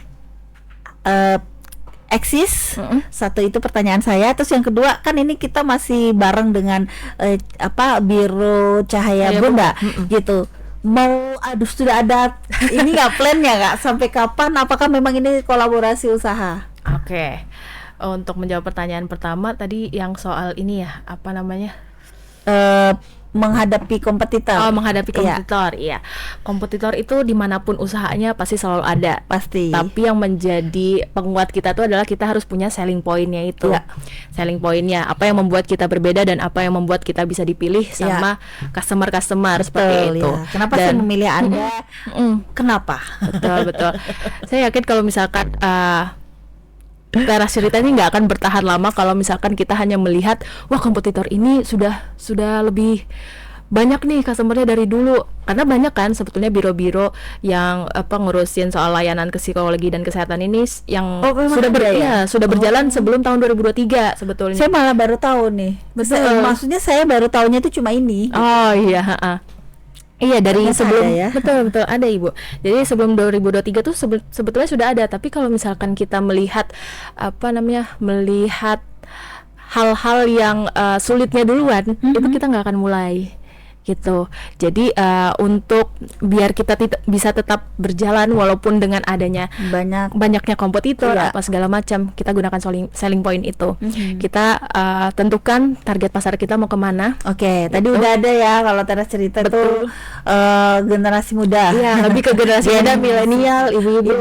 Eksis. Satu itu pertanyaan saya. Terus yang kedua, kan ini kita masih bareng dengan Biro Cahaya Cahaya Bunda Bunda. gitu. Sudah ada ini nggak plannya nggak sampai kapan? Apakah memang ini kolaborasi usaha? Oke. Untuk menjawab pertanyaan pertama tadi yang soal ini ya, apa namanya? Menghadapi kompetitor. Menghadapi Iya, kompetitor, iya. Kompetitor itu dimanapun usahanya pasti selalu ada. pasti. Tapi yang menjadi penguat kita tuh adalah kita harus punya selling point-nya itu. Iya. Selling point-nya, apa yang membuat kita berbeda dan apa yang membuat kita bisa dipilih sama customer-customer seperti itu. Ya. Kenapa saya memilih Anda? Kenapa? Betul, betul. Saya yakin kalau misalkan Teras cerita ini nggak akan bertahan lama kalau misalkan kita hanya melihat wah kompetitor ini sudah lebih banyak nih customernya dari dulu, karena banyak kan sebetulnya biro-biro yang ngurusin soal layanan psikologi dan kesehatan ini yang memang sudah ada ya? sudah berjalan sebelum tahun 2023 sebetulnya. Saya malah baru tahu nih. Betul. Maksudnya saya baru tahunya itu cuma ini. Oh iya, iya dari Ternyata sebelum ada ya? betul ada Ibu. Jadi sebelum 2023 tuh sebetulnya sudah ada, tapi kalau misalkan kita melihat melihat hal-hal yang sulitnya duluan, itu kita nggak akan mulai gitu. Jadi untuk biar kita bisa tetap berjalan walaupun dengan adanya banyaknya kompetitor apa segala macam, kita gunakan selling point itu. Kita tentukan target pasar kita mau kemana. Oke, tadi udah ada ya kalau Teras cerita tuh generasi muda. Iya, lebih ke generasi muda, milenial, ibu-ibu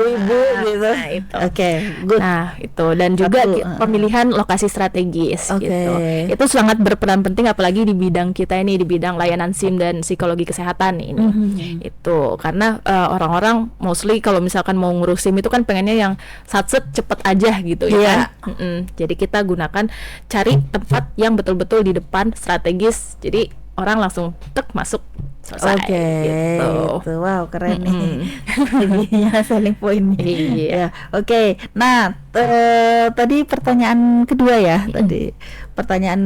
gitu. Nah, itu. Oke, good. Nah, itu dan juga pemilihan lokasi strategis Oke. gitu. Itu sangat berperan penting apalagi di bidang kita ini, di bidang layanan SIM dan psikologi kesehatan ini. Itu karena orang-orang mostly kalau misalkan mau ngurus SIM itu kan pengennya yang satset cepet aja gitu ya kan. Jadi kita gunakan cari tempat yang betul-betul di depan strategis. Jadi orang langsung masuk selesai. Oke, gitu. gitu. Wow, keren nih. Jadinya selling point. Iya. Ya, oke. Nah, tadi pertanyaan kedua ya. Tadi pertanyaan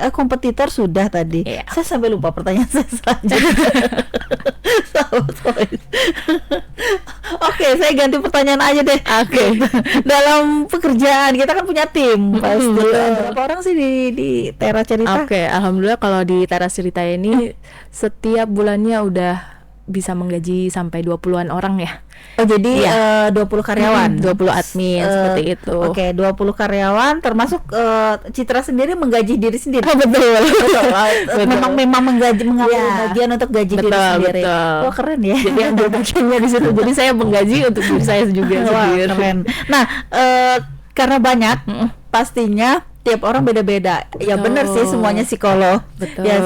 kompetitor sudah tadi. Iya. Saya sampai lupa pertanyaan saya selanjutnya. Oke, saya ganti pertanyaan aja deh. Oke. Dalam pekerjaan kita kan punya tim pasti. Berapa orang sih di Tera Cerita? Oke, alhamdulillah kalau di Teras Cerita ini setiap bulannya udah bisa menggaji sampai 20-an orang ya. Oh, jadi 20 karyawan, 20 admin seperti itu. Oke, 20 karyawan termasuk Citra sendiri menggaji diri sendiri. Betul. Memang mengambil bagian untuk gaji diri sendiri. Betul. Wah, keren ya. Jadi ambil bagiannya di situ. Jadi saya menggaji untuk diri saya juga Wah, sendiri. keren. Nah, karena banyak pastinya tiap orang beda-beda. Ya benar sih, semuanya psikolog. Betul. Ya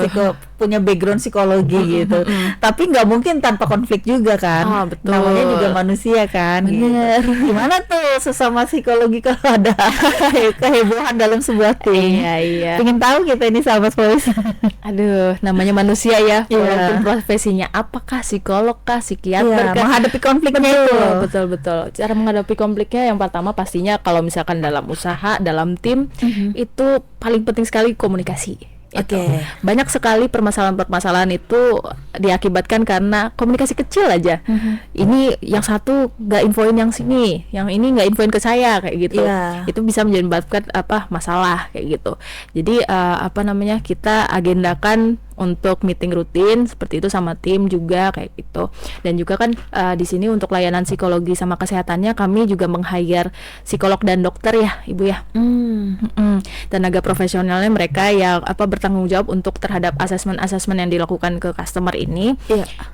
punya background psikologi gitu. Tapi nggak mungkin tanpa konflik juga kan. Betul. Namanya juga manusia kan. Bener. Gitu. Gimana tuh sesama psikologi kalau ada kehebohan dalam sebuah tim? Iya. Pengen tahu kita ini sahabat voice. Aduh, namanya manusia ya. Iya. Walaupun profesinya apakah psikolog kah, psikiater kah, menghadapi konfliknya itu. Betul. Cara menghadapi konfliknya yang pertama pastinya kalau misalkan dalam usaha, dalam tim itu paling penting sekali komunikasi. Oke. Banyak sekali permasalahan-permasalahan itu diakibatkan karena komunikasi kecil aja. Ini yang satu nggak infoin yang sini, yang ini nggak infoin ke saya kayak gitu. Itu bisa menyebabkan masalah kayak gitu. Jadi kita agendakan untuk meeting rutin seperti itu sama tim juga kayak gitu. Dan juga kan di sini untuk layanan psikologi sama kesehatannya kami juga meng-hire psikolog dan dokter ya, Ibu ya. Tenaga profesionalnya mereka yang bertanggung jawab untuk terhadap asesmen yang dilakukan ke customer ini.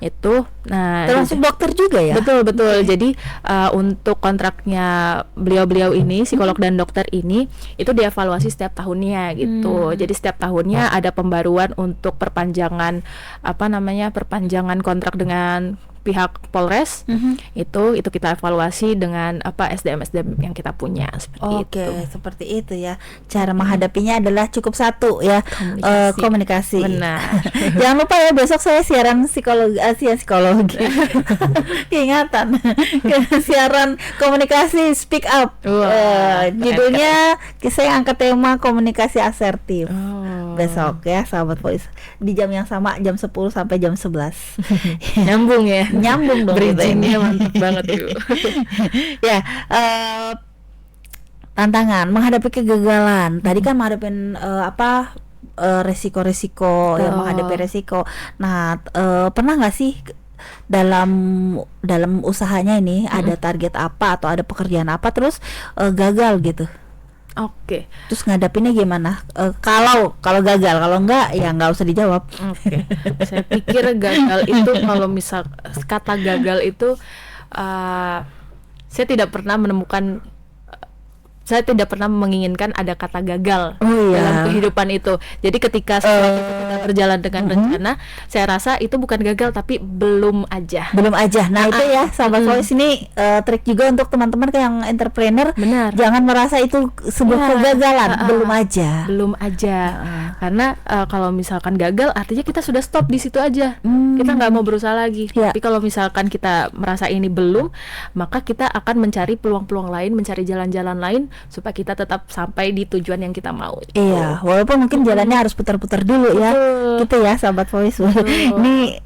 Itu termasuk dokter juga ya. Betul. Jadi untuk kontraknya beliau-beliau ini psikolog dan dokter ini itu dievaluasi setiap tahunnya gitu. Jadi setiap tahunnya ada pembaruan untuk perpanjangan kontrak dengan pihak Polres. Itu kita evaluasi dengan SDM yang kita punya seperti itu. Seperti itu ya. Cara menghadapinya adalah cukup satu ya, komunikasi. Benar. Jangan lupa ya besok saya siaran psikologi. Keingatan. Siaran komunikasi speak up. Judulnya saya angkat tema komunikasi asertif. besok ya sahabat Voice, di jam yang sama, jam 10 sampai jam 11. Nyambung ya. Nyambung dong kita Bridging-nya ini. mantap banget Ibu. Ya, tantangan menghadapi kegagalan. Tadi kan menghadapin resiko-resiko, ya menghadapi resiko. Nah, pernah nggak sih dalam usahanya ini ada target apa atau ada pekerjaan apa terus gagal gitu? Oke. Terus ngadapinnya gimana? Kalau gagal, kalau enggak ya nggak usah dijawab. Oke. Saya pikir gagal itu, kalau misal kata gagal itu saya tidak pernah menemukan, saya tidak pernah menginginkan ada kata gagal dalam kehidupan itu. Jadi ketika sesuatu kita berjalan dengan rencana, saya rasa itu bukan gagal tapi belum aja. Nah itu ya sahabat Voice, ini trik juga untuk teman-teman yang entrepreneur. Benar. Jangan merasa itu sebuah kegagalan. Belum aja. Karena kalau misalkan gagal artinya kita sudah stop di situ aja. Kita nggak mau berusaha lagi. Ya. Tapi kalau misalkan kita merasa ini belum, maka kita akan mencari peluang-peluang lain, mencari jalan-jalan lain supaya kita tetap sampai di tujuan yang kita mau. Iya, walaupun mungkin jalannya harus putar-putar dulu ya. Gitu ya sahabat Voice. Ini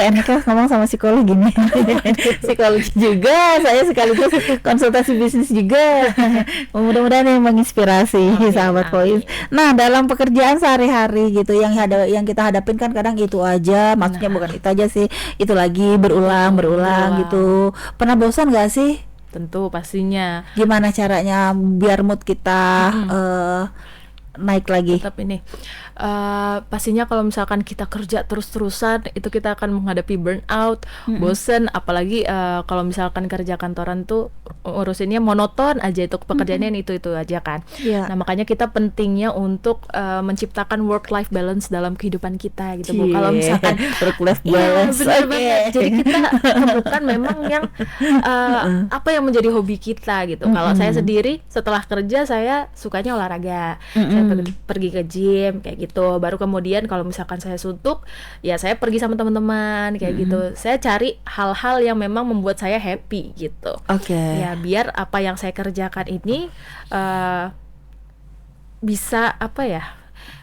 enaknya ngomong sama psikologi nih. Psikologi juga, saya sekaligus konsultasi bisnis juga. Mudah-mudahan yang menginspirasi sahabat Voice. Nah, dalam pekerjaan sehari-hari gitu yang kita hadapin kan kadang itu aja, maksudnya bukan itu aja sih, itu lagi berulang gitu. Pernah bosan gak sih? Tentu pastinya. Gimana caranya biar mood kita naik lagi? Tetap ini pastinya kalau misalkan kita kerja terus-terusan itu kita akan menghadapi burnout, bosen, apalagi kalau misalkan kerja kantoran tuh urusinnya monoton aja, itu pekerjaannya itu aja kan. Nah makanya kita pentingnya untuk menciptakan work life balance dalam kehidupan kita gitu Bu. Kalau misalkan work life balance, benar banget. Jadi kita temukan memang yang apa yang menjadi hobi kita gitu. Kalau saya sendiri setelah kerja saya sukanya olahraga, saya pergi ke gym kayak gitu. Baru kemudian kalau misalkan saya suntuk, ya saya pergi sama teman-teman kayak gitu. Saya cari hal-hal yang memang membuat saya happy gitu. Ya biar apa yang saya kerjakan ini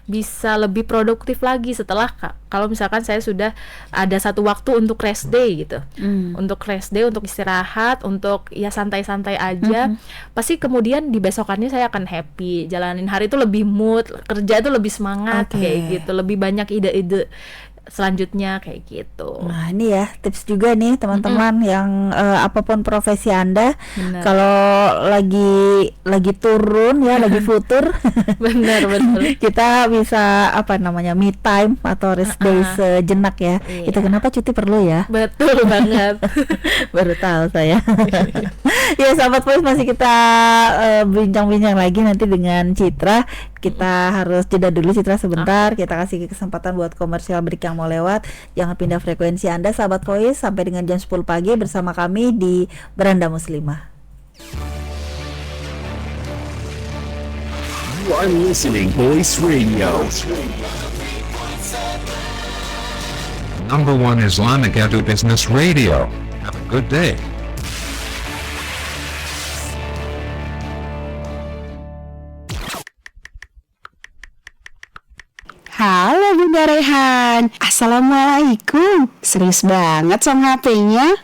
bisa lebih produktif lagi setelah kalau misalkan saya sudah ada satu waktu untuk rest day gitu. Untuk rest day, untuk istirahat, untuk ya santai-santai aja. Pasti kemudian di besokannya saya akan happy, jalanin hari itu lebih mood, kerja itu lebih semangat kayak gitu, lebih banyak ide-ide selanjutnya kayak gitu. Nah ini ya tips juga nih teman-teman yang apapun profesi Anda, kalau lagi turun ya, lagi futur, benar kita bisa me time atau rest day sejenak ya. Itu kenapa cuti perlu ya? Betul banget. Baru tahu saya. Ya sahabat Voice, masih kita bincang-bincang lagi nanti dengan Citra. Kita harus jeda dulu Citra sebentar. Kita kasih kesempatan buat komersial break yang mau lewat. Jangan pindah frekuensi Anda sahabat Voice sampai dengan jam 10 pagi bersama kami di Beranda Muslimah. You are listening Voice Radio. Number one Islamic Edu Business Radio. Have a good day. Halo Bunda Rehan, Assalamualaikum. Serius banget sama HP-nya?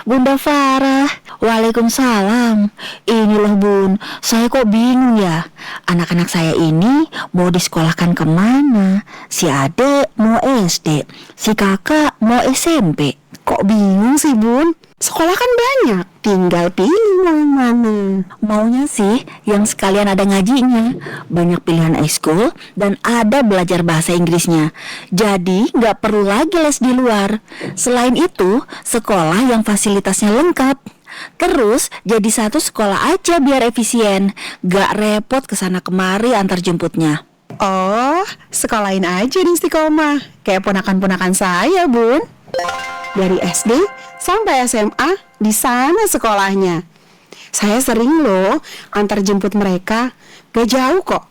Bunda Farah, waalaikumsalam. Ini loh Bun, saya kok bingung ya. Anak-anak saya ini mau disekolahkan kemana? Si adek mau SD, si kakak mau SMP. Kok bingung sih Bun? Sekolah kan banyak, tinggal pilih mau yang mana. Maunya sih yang sekalian ada ngajinya, banyak pilihan ekskul, dan ada belajar bahasa Inggrisnya. Jadi nggak perlu lagi les di luar. Selain itu, sekolah yang fasilitasnya lengkap. Terus jadi satu sekolah aja biar efisien, gak repot kesana kemari antar jemputnya. Oh, sekolahin aja di Istiqomah, kayak ponakan-ponakan saya Bun. Dari SD sampai SMA di sana sekolahnya. Saya sering loh antar jemput mereka, gak jauh kok,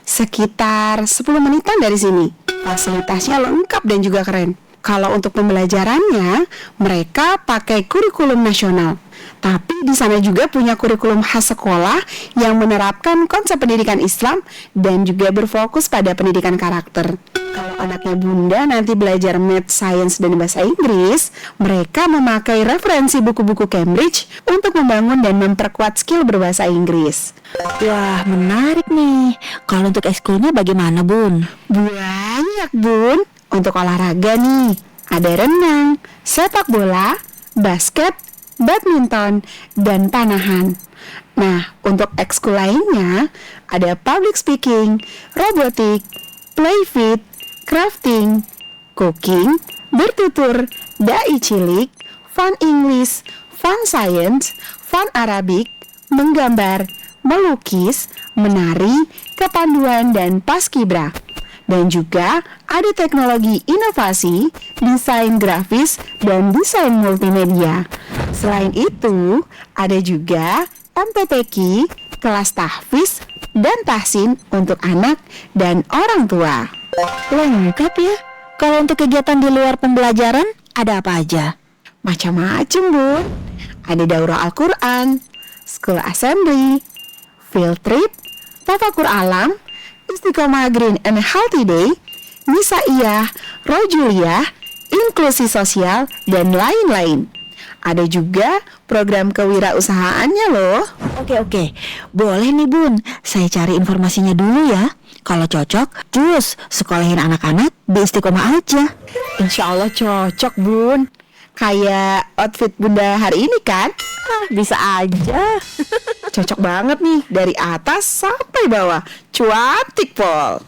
sekitar 10 menitan dari sini. Fasilitasnya lengkap dan juga keren. Kalau untuk pembelajarannya, mereka pakai kurikulum nasional. Tapi di sana juga punya kurikulum khas sekolah yang menerapkan konsep pendidikan Islam dan juga berfokus pada pendidikan karakter. Kalau anaknya Bunda nanti belajar math, science, dan bahasa Inggris, mereka memakai referensi buku-buku Cambridge untuk membangun dan memperkuat skill berbahasa Inggris. Wah, menarik nih. Kalau untuk ekskulnya bagaimana, Bun? Banyak, Bun. Untuk olahraga nih, ada renang, sepak bola, basket, badminton, dan panahan. Nah, untuk ekskul lainnya, ada public speaking, robotik, playfit, crafting, cooking, bertutur, dai cilik, fun English, fun science, fun Arabic, menggambar, melukis, menari, kepanduan, dan paskibra. Dan juga ada teknologi inovasi, desain grafis, dan desain multimedia. Selain itu, ada juga MPTQ, kelas tahfiz, dan tahsin untuk anak dan orang tua. Lengkap ya. Kalau untuk kegiatan di luar pembelajaran, ada apa aja? Macam-macam, Bun. Ada daurah Al-Quran, school assembly, field trip, tafakur alam, Istiqomah Green and Healthy Day, Nisaiyah, Rojuliyah, inklusi sosial, dan lain-lain. Ada juga program kewirausahaannya loh. Oke. Boleh nih, Bun. Saya cari informasinya dulu ya. Kalau cocok, terus sekolahin anak-anak di Istiqomah aja. Insya Allah cocok, Bun. Kayak outfit Bunda hari ini kan? Bisa aja. Cocok banget nih, dari atas sampai bawah. Cuantik, Pol.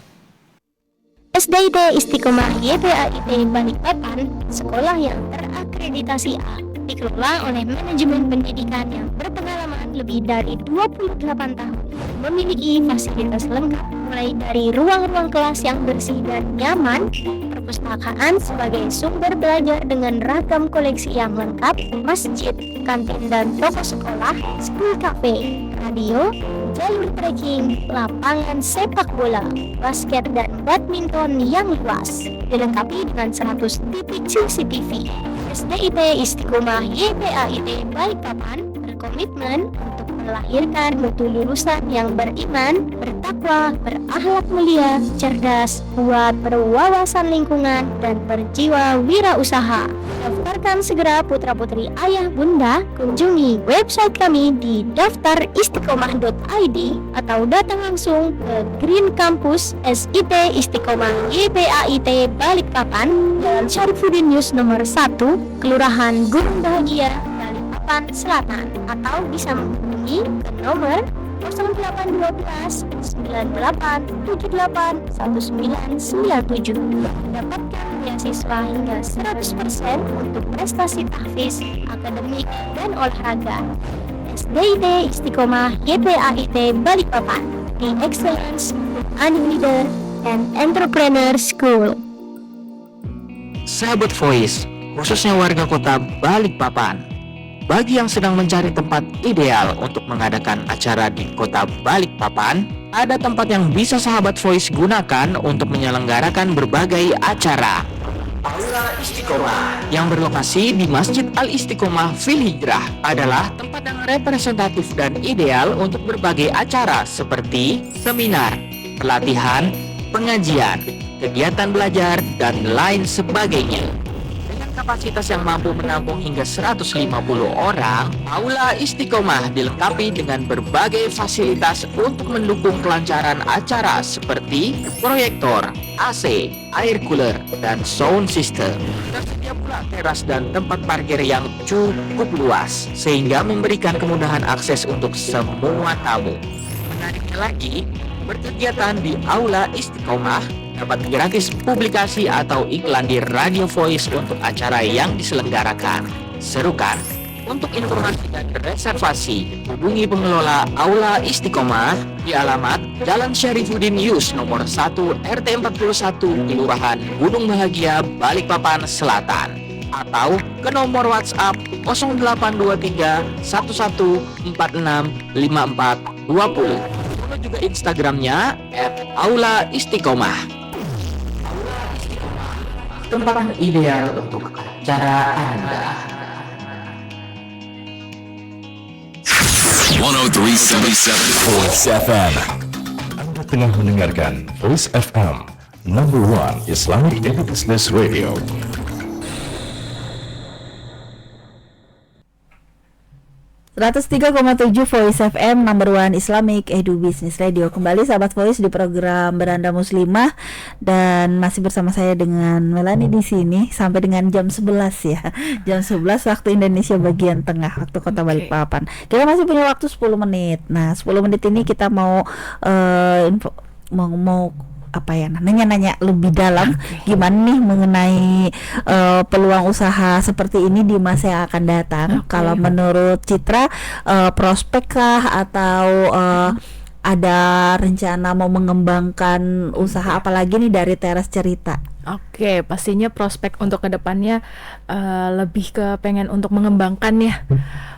SDIT Istiqomah YPAIT Balikpapan, sekolah yang terakreditasi A, dikelola oleh manajemen pendidikan yang berpengalaman lebih dari 28 tahun, memiliki fasilitas lengkap mulai dari ruang-ruang kelas yang bersih dan nyaman, perpustakaan sebagai sumber belajar dengan ragam koleksi yang lengkap, masjid, kantin dan toko sekolah, school cafe, radio, jalur trekking, lapangan sepak bola, basket dan badminton yang luas, dilengkapi dengan 100 titik CCTV. SDIT Istiqomah YPAIT Balikpapan berkomitmen untuk melahirkan mutu lulusan yang beriman, bertakwa, berakhlak mulia, cerdas, kuat, berwawasan lingkungan, dan berjiwa wirausaha. Daftarkan segera putra-putri ayah bunda, kunjungi website kami di daftaristiqomah.id atau datang langsung ke Green Campus SIT Istiqomah YPAIT Balikpapan, Jalan Syarifuddin Yus nomor 1, Kelurahan Gunung Bahagia, Balikpapan Selatan, atau bisa menghubungi ke nomor 0812 9878 1997. Dapatkan beasiswa hingga 100% untuk prestasi tahfiz, akademik, dan olahraga. SDIT Istiqomah YPAIT Balikpapan, The Excellence Ani Leader and Entrepreneur School. Sahabat Voice, khususnya warga kota Balikpapan, bagi yang sedang mencari tempat ideal untuk mengadakan acara di kota Balikpapan, ada tempat yang bisa sahabat Voice gunakan untuk menyelenggarakan berbagai acara. Aula Istiqomah yang berlokasi di Masjid Al-Istiqomah Fil Hijrah adalah tempat yang representatif dan ideal untuk berbagai acara seperti seminar, pelatihan, pengajian, kegiatan belajar, dan lain sebagainya. Kapasitas yang mampu menampung hingga 150 orang, Aula Istiqomah dilengkapi dengan berbagai fasilitas untuk mendukung kelancaran acara seperti proyektor, AC, air cooler, dan sound system. Tersedia pula teras dan tempat parkir yang cukup luas, sehingga memberikan kemudahan akses untuk semua tamu. Menariknya lagi, berkegiatan di Aula Istiqomah dapat gratis publikasi atau iklan di Radio Voice untuk acara yang diselenggarakan. Serukan. Untuk informasi dan reservasi, hubungi pengelola Aula Istiqomah di alamat Jalan Syarifuddin Yus nomor 1 RT 41 Kelurahan Gunung Bahagia, Balikpapan Selatan, atau ke nomor WhatsApp 0823 1146 5420. Follow juga Instagramnya @aulaistiqomah. Tempat ideal untuk acara Anda. 103.77 Voice FM. Anda tengah mendengarkan Voice FM, number one Islamic Business Radio. .7 Voice FM, number one Islamic Edu Business Radio. Kembali sahabat Voice di program Beranda Muslimah, dan masih bersama saya dengan Melani di sini sampai dengan jam 11 ya. Jam 11 waktu Indonesia bagian tengah, waktu Kota Balikpapan. Kita masih punya waktu 10 menit. Nah, 10 menit ini kita mau apa ya, nanya lebih dalam gimana nih mengenai peluang usaha seperti ini di masa yang akan datang. Kalau menurut Citra, prospek kah atau ada rencana mau mengembangkan usaha apalagi nih dari Teras Cerita? Oke, pastinya prospek untuk kedepannya lebih ke pengen untuk mengembangkan ya.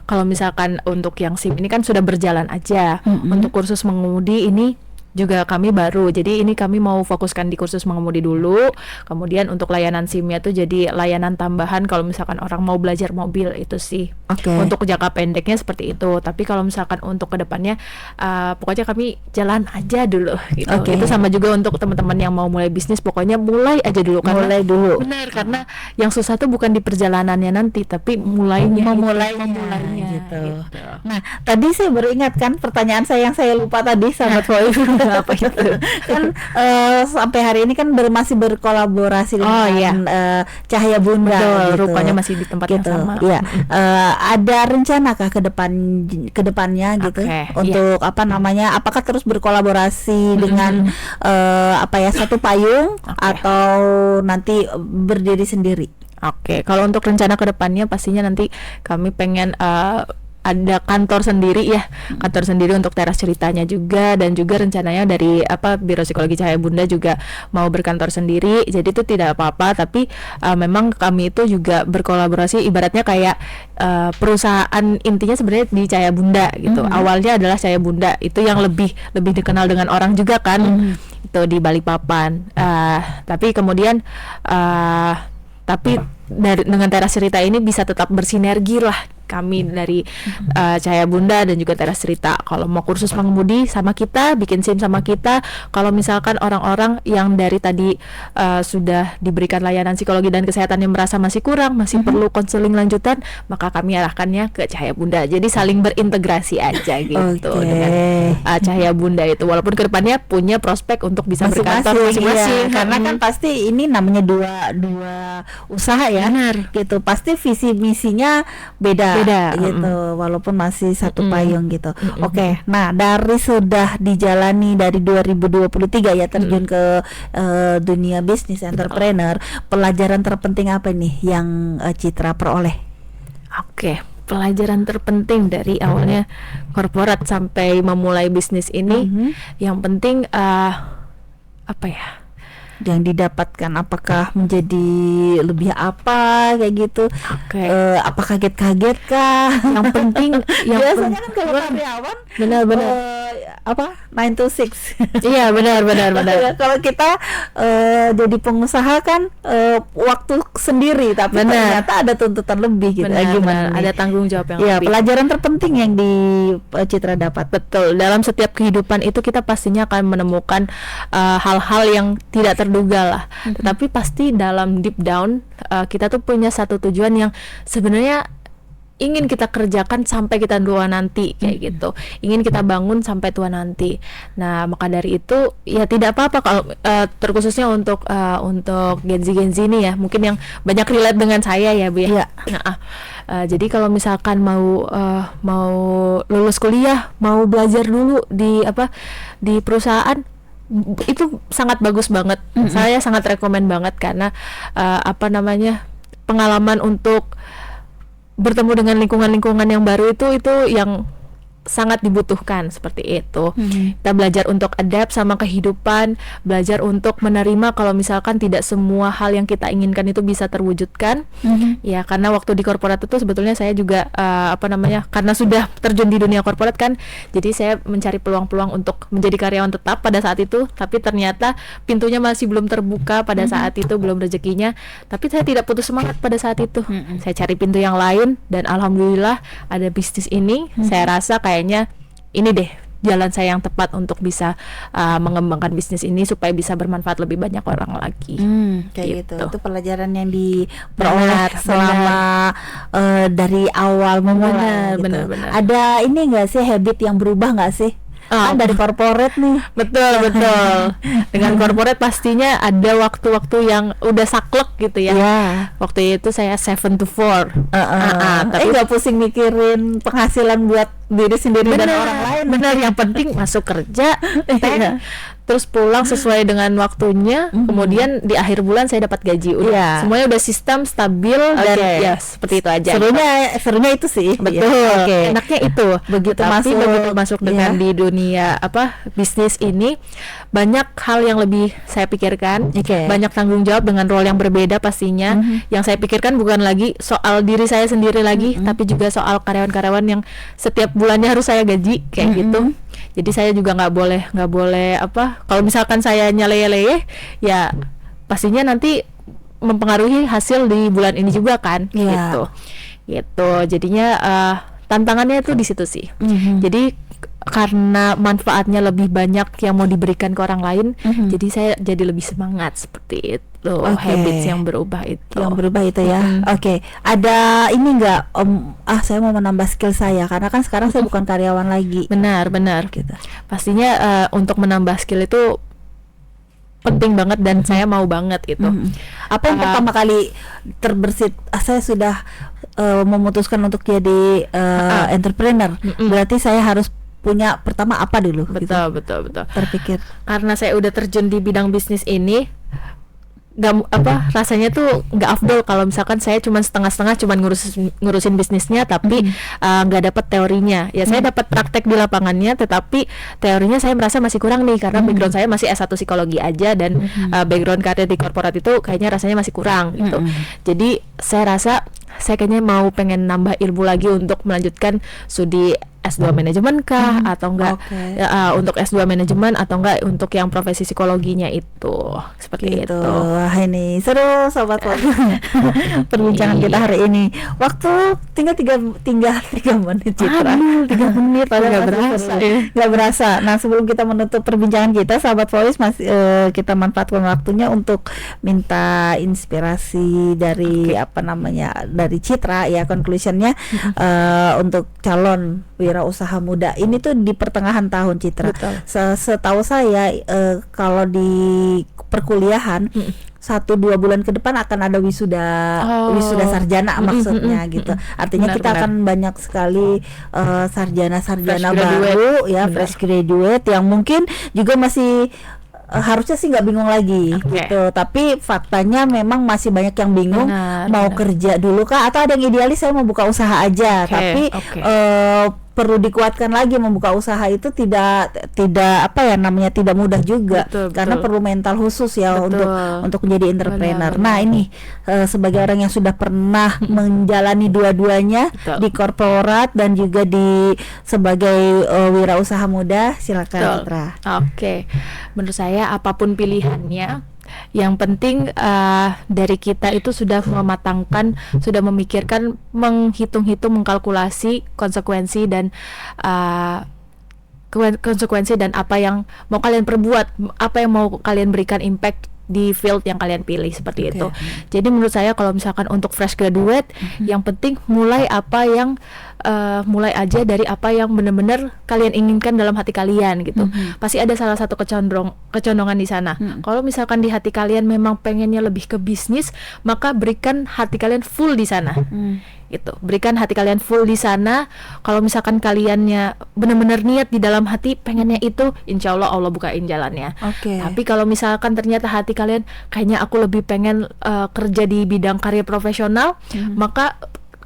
Kalau misalkan untuk yang SIM ini kan sudah berjalan aja. Untuk kursus mengemudi ini juga kami baru, jadi ini kami mau fokuskan di kursus mengemudi dulu. Kemudian untuk layanan SIM-nya tuh jadi layanan tambahan kalau misalkan orang mau belajar mobil, itu sih. Untuk jangka pendeknya seperti itu. Tapi kalau misalkan untuk kedepannya pokoknya kami jalan aja dulu gitu. Itu sama juga untuk teman-teman yang mau mulai bisnis, pokoknya mulai aja dulu. Mulai dulu. Benar, karena yang susah tuh bukan di perjalanannya nanti, tapi memulainya gitu. Nah, tadi saya baru ingat kan pertanyaan saya yang saya lupa tadi, sahabat Voice. Apa itu? Kan sampai hari ini kan masih berkolaborasi dengan Cahaya Bunda. Betul, rupanya masih di tempat yang sama. Iya. Ada rencanakah kedepannya gitu untuk apa namanya? Apakah terus berkolaborasi dengan satu payung atau nanti berdiri sendiri? Kalau untuk rencana kedepannya pastinya nanti kami pengen ada kantor sendiri ya, kantor sendiri untuk Teras Ceritanya juga, dan juga rencananya dari Biro Psikologi Cahaya Bunda juga mau berkantor sendiri. Jadi itu tidak apa-apa, tapi memang kami itu juga berkolaborasi, ibaratnya kayak perusahaan intinya sebenarnya di Cahaya Bunda gitu. Awalnya adalah Cahaya Bunda, itu yang lebih dikenal dengan orang juga kan, itu di Balikpapan. Tapi kemudian dengan Teras Cerita ini bisa tetap bersinergi lah, kami dari Cahaya Bunda dan juga Teras Cerita. Kalau mau kursus mengemudi sama kita, bikin SIM sama kita. Kalau misalkan orang-orang yang dari tadi sudah diberikan layanan psikologi dan kesehatan yang merasa masih kurang, masih perlu konseling lanjutan, maka kami arahkannya ke Cahaya Bunda. Jadi saling berintegrasi aja gitu dengan Cahaya Bunda itu. Walaupun kedepannya punya prospek untuk bisa berkantor masing-masing, karena kan pasti ini namanya dua usaha ya. Benar. Gitu. Pasti visi misinya beda gitu, walaupun masih satu payung gitu. Nah, dari sudah dijalani dari 2023 ya, terjun ke dunia bisnis entrepreneur, pelajaran terpenting apa nih yang Citra peroleh? Pelajaran terpenting dari awalnya korporat sampai memulai bisnis ini, yang penting yang didapatkan, apakah menjadi lebih apa kayak gitu? Apa kaget-kaget kah? Yang penting biasanya kan kalau karyawan benar-benar 9 to 6. Iya, benar. Kalau kita jadi pengusaha kan waktu sendiri, tapi ternyata ada tuntutan lebih gitu. Gimana? Ada tanggung jawab yang lebih. Pelajaran terpenting yang di Citra dapat. Betul. Dalam setiap kehidupan itu kita pastinya akan menemukan hal-hal yang tidak terduga lah. Tetapi pasti dalam deep down kita tuh punya satu tujuan yang sebenarnya ingin kita kerjakan sampai kita tua nanti kayak gitu. Ingin kita bangun sampai tua nanti. Nah, maka dari itu ya tidak apa-apa kalau terkhususnya untuk Gen Z ini ya, mungkin yang banyak relate dengan saya ya, Bu ya. Jadi kalau misalkan mau lulus kuliah, mau belajar dulu di perusahaan, itu sangat bagus banget. Saya sangat rekomen banget karena pengalaman untuk bertemu dengan lingkungan yang baru itu yang sangat dibutuhkan seperti itu. Kita belajar untuk adapt sama kehidupan, belajar untuk menerima kalau misalkan tidak semua hal yang kita inginkan itu bisa terwujudkan. Ya, karena waktu di korporat itu sebetulnya saya juga karena sudah terjun di dunia korporat kan, jadi saya mencari peluang-peluang untuk menjadi karyawan tetap pada saat itu, tapi ternyata pintunya masih belum terbuka pada saat itu, belum rezekinya. Tapi saya tidak putus semangat pada saat itu. Saya cari pintu yang lain dan alhamdulillah ada bisnis ini. Saya rasa kayak kayaknya ini deh jalan saya yang tepat untuk bisa mengembangkan bisnis ini supaya bisa bermanfaat lebih banyak orang lagi. Kayak gitu. Gitu. Itu pelajaran yang diperoleh Benar, selama dari awal memulai. Benar. Ada ini nggak sih habit yang berubah nggak sih? Kan dari corporate nih. Betul. Dengan corporate pastinya ada waktu-waktu yang udah saklek gitu ya. Waktu itu saya 7 to 4. Tapi nggak pusing mikirin penghasilan buat diri sendiri dan orang lain. Bener, yang penting masuk kerja, terus pulang sesuai dengan waktunya. Kemudian di akhir bulan saya dapat gaji. Udah, semuanya udah sistem stabil dan ya seperti itu aja. Serunya itu sih. Betul. Enaknya itu. Begitu Tapi begitu masuk dengan di dunia bisnis ini, banyak hal yang lebih saya pikirkan. Banyak tanggung jawab dengan role yang berbeda pastinya. Yang saya pikirkan bukan lagi soal diri saya sendiri lagi, tapi juga soal karyawan-karyawan yang setiap bulannya harus saya gaji kayak gitu. Jadi saya juga nggak boleh kalau misalkan saya nyale-leye ya pastinya nanti mempengaruhi hasil di bulan ini juga kan. Gitu jadinya tantangannya itu di situ sih. Jadi karena manfaatnya lebih banyak yang mau diberikan ke orang lain, jadi saya jadi lebih semangat seperti itu. Habits yang berubah itu. Ya. Ada ini nggak saya mau menambah skill saya karena kan sekarang saya bukan karyawan lagi. Benar gitu. Pastinya untuk menambah skill itu penting banget dan saya mau banget itu. Apa yang pertama kali terbersit saya sudah memutuskan untuk jadi entrepreneur, berarti saya harus punya pertama apa dulu? Betul. Terpikir karena saya udah terjun di bidang bisnis ini, rasanya tuh nggak afdol kalau misalkan saya cuma setengah-setengah cuman ngurusin bisnisnya tapi nggak dapat teorinya. Ya saya dapat praktek di lapangannya, tetapi teorinya saya merasa masih kurang nih karena background saya masih S1 psikologi aja dan background karir di korporat itu kayaknya rasanya masih kurang gitu. Jadi saya rasa saya kayaknya pengen nambah ilmu lagi untuk melanjutkan studi S2 manajemen kah atau enggak untuk S2 manajemen atau enggak untuk yang profesi psikologinya itu seperti itu. Wah, ini seru sobat perbincangan kita hari ini. Waktu tinggal 3 menit Citra. 3 menit nggak berasa. Nah, sebelum kita menutup perbincangan kita, sahabat Voice kita manfaatkan waktunya untuk minta inspirasi dari dari Citra ya, conclusionnya untuk calon wirausaha muda ini tuh di pertengahan tahun Citra. Setahu saya kalau di perkuliahan 1-2 bulan ke depan akan ada wisuda sarjana maksudnya gitu. Artinya kita akan banyak sekali sarjana baru ya, fresh graduate yang mungkin juga masih harusnya sih nggak bingung lagi gitu, tapi faktanya memang masih banyak yang bingung mau kerja dulu kah atau ada yang idealis saya mau buka usaha aja, tapi perlu dikuatkan lagi membuka usaha itu tidak tidak mudah juga karena perlu mental khusus ya untuk menjadi entrepreneur. Nah ini sebagai orang yang sudah pernah menjalani dua-duanya di korporat dan juga sebagai wirausaha muda, silakan Citra. Menurut saya apapun pilihannya, yang penting dari kita itu sudah mematangkan, sudah memikirkan, menghitung-hitung, mengkalkulasi konsekuensi dan apa yang mau kalian perbuat, apa yang mau kalian berikan impact di field yang kalian pilih seperti itu. Jadi menurut saya kalau misalkan untuk fresh graduate, yang penting mulai aja dari apa yang benar-benar kalian inginkan dalam hati kalian gitu. Pasti ada salah satu kecondongan di sana. Kalau misalkan di hati kalian memang pengennya lebih ke bisnis, maka berikan hati kalian full di sana. Gitu. Berikan hati kalian full di sana. Kalau misalkan kaliannya benar-benar niat di dalam hati pengennya itu, insya Allah bukain jalannya. Tapi kalau misalkan ternyata hati kalian kayaknya aku lebih pengen kerja di bidang karir profesional, maka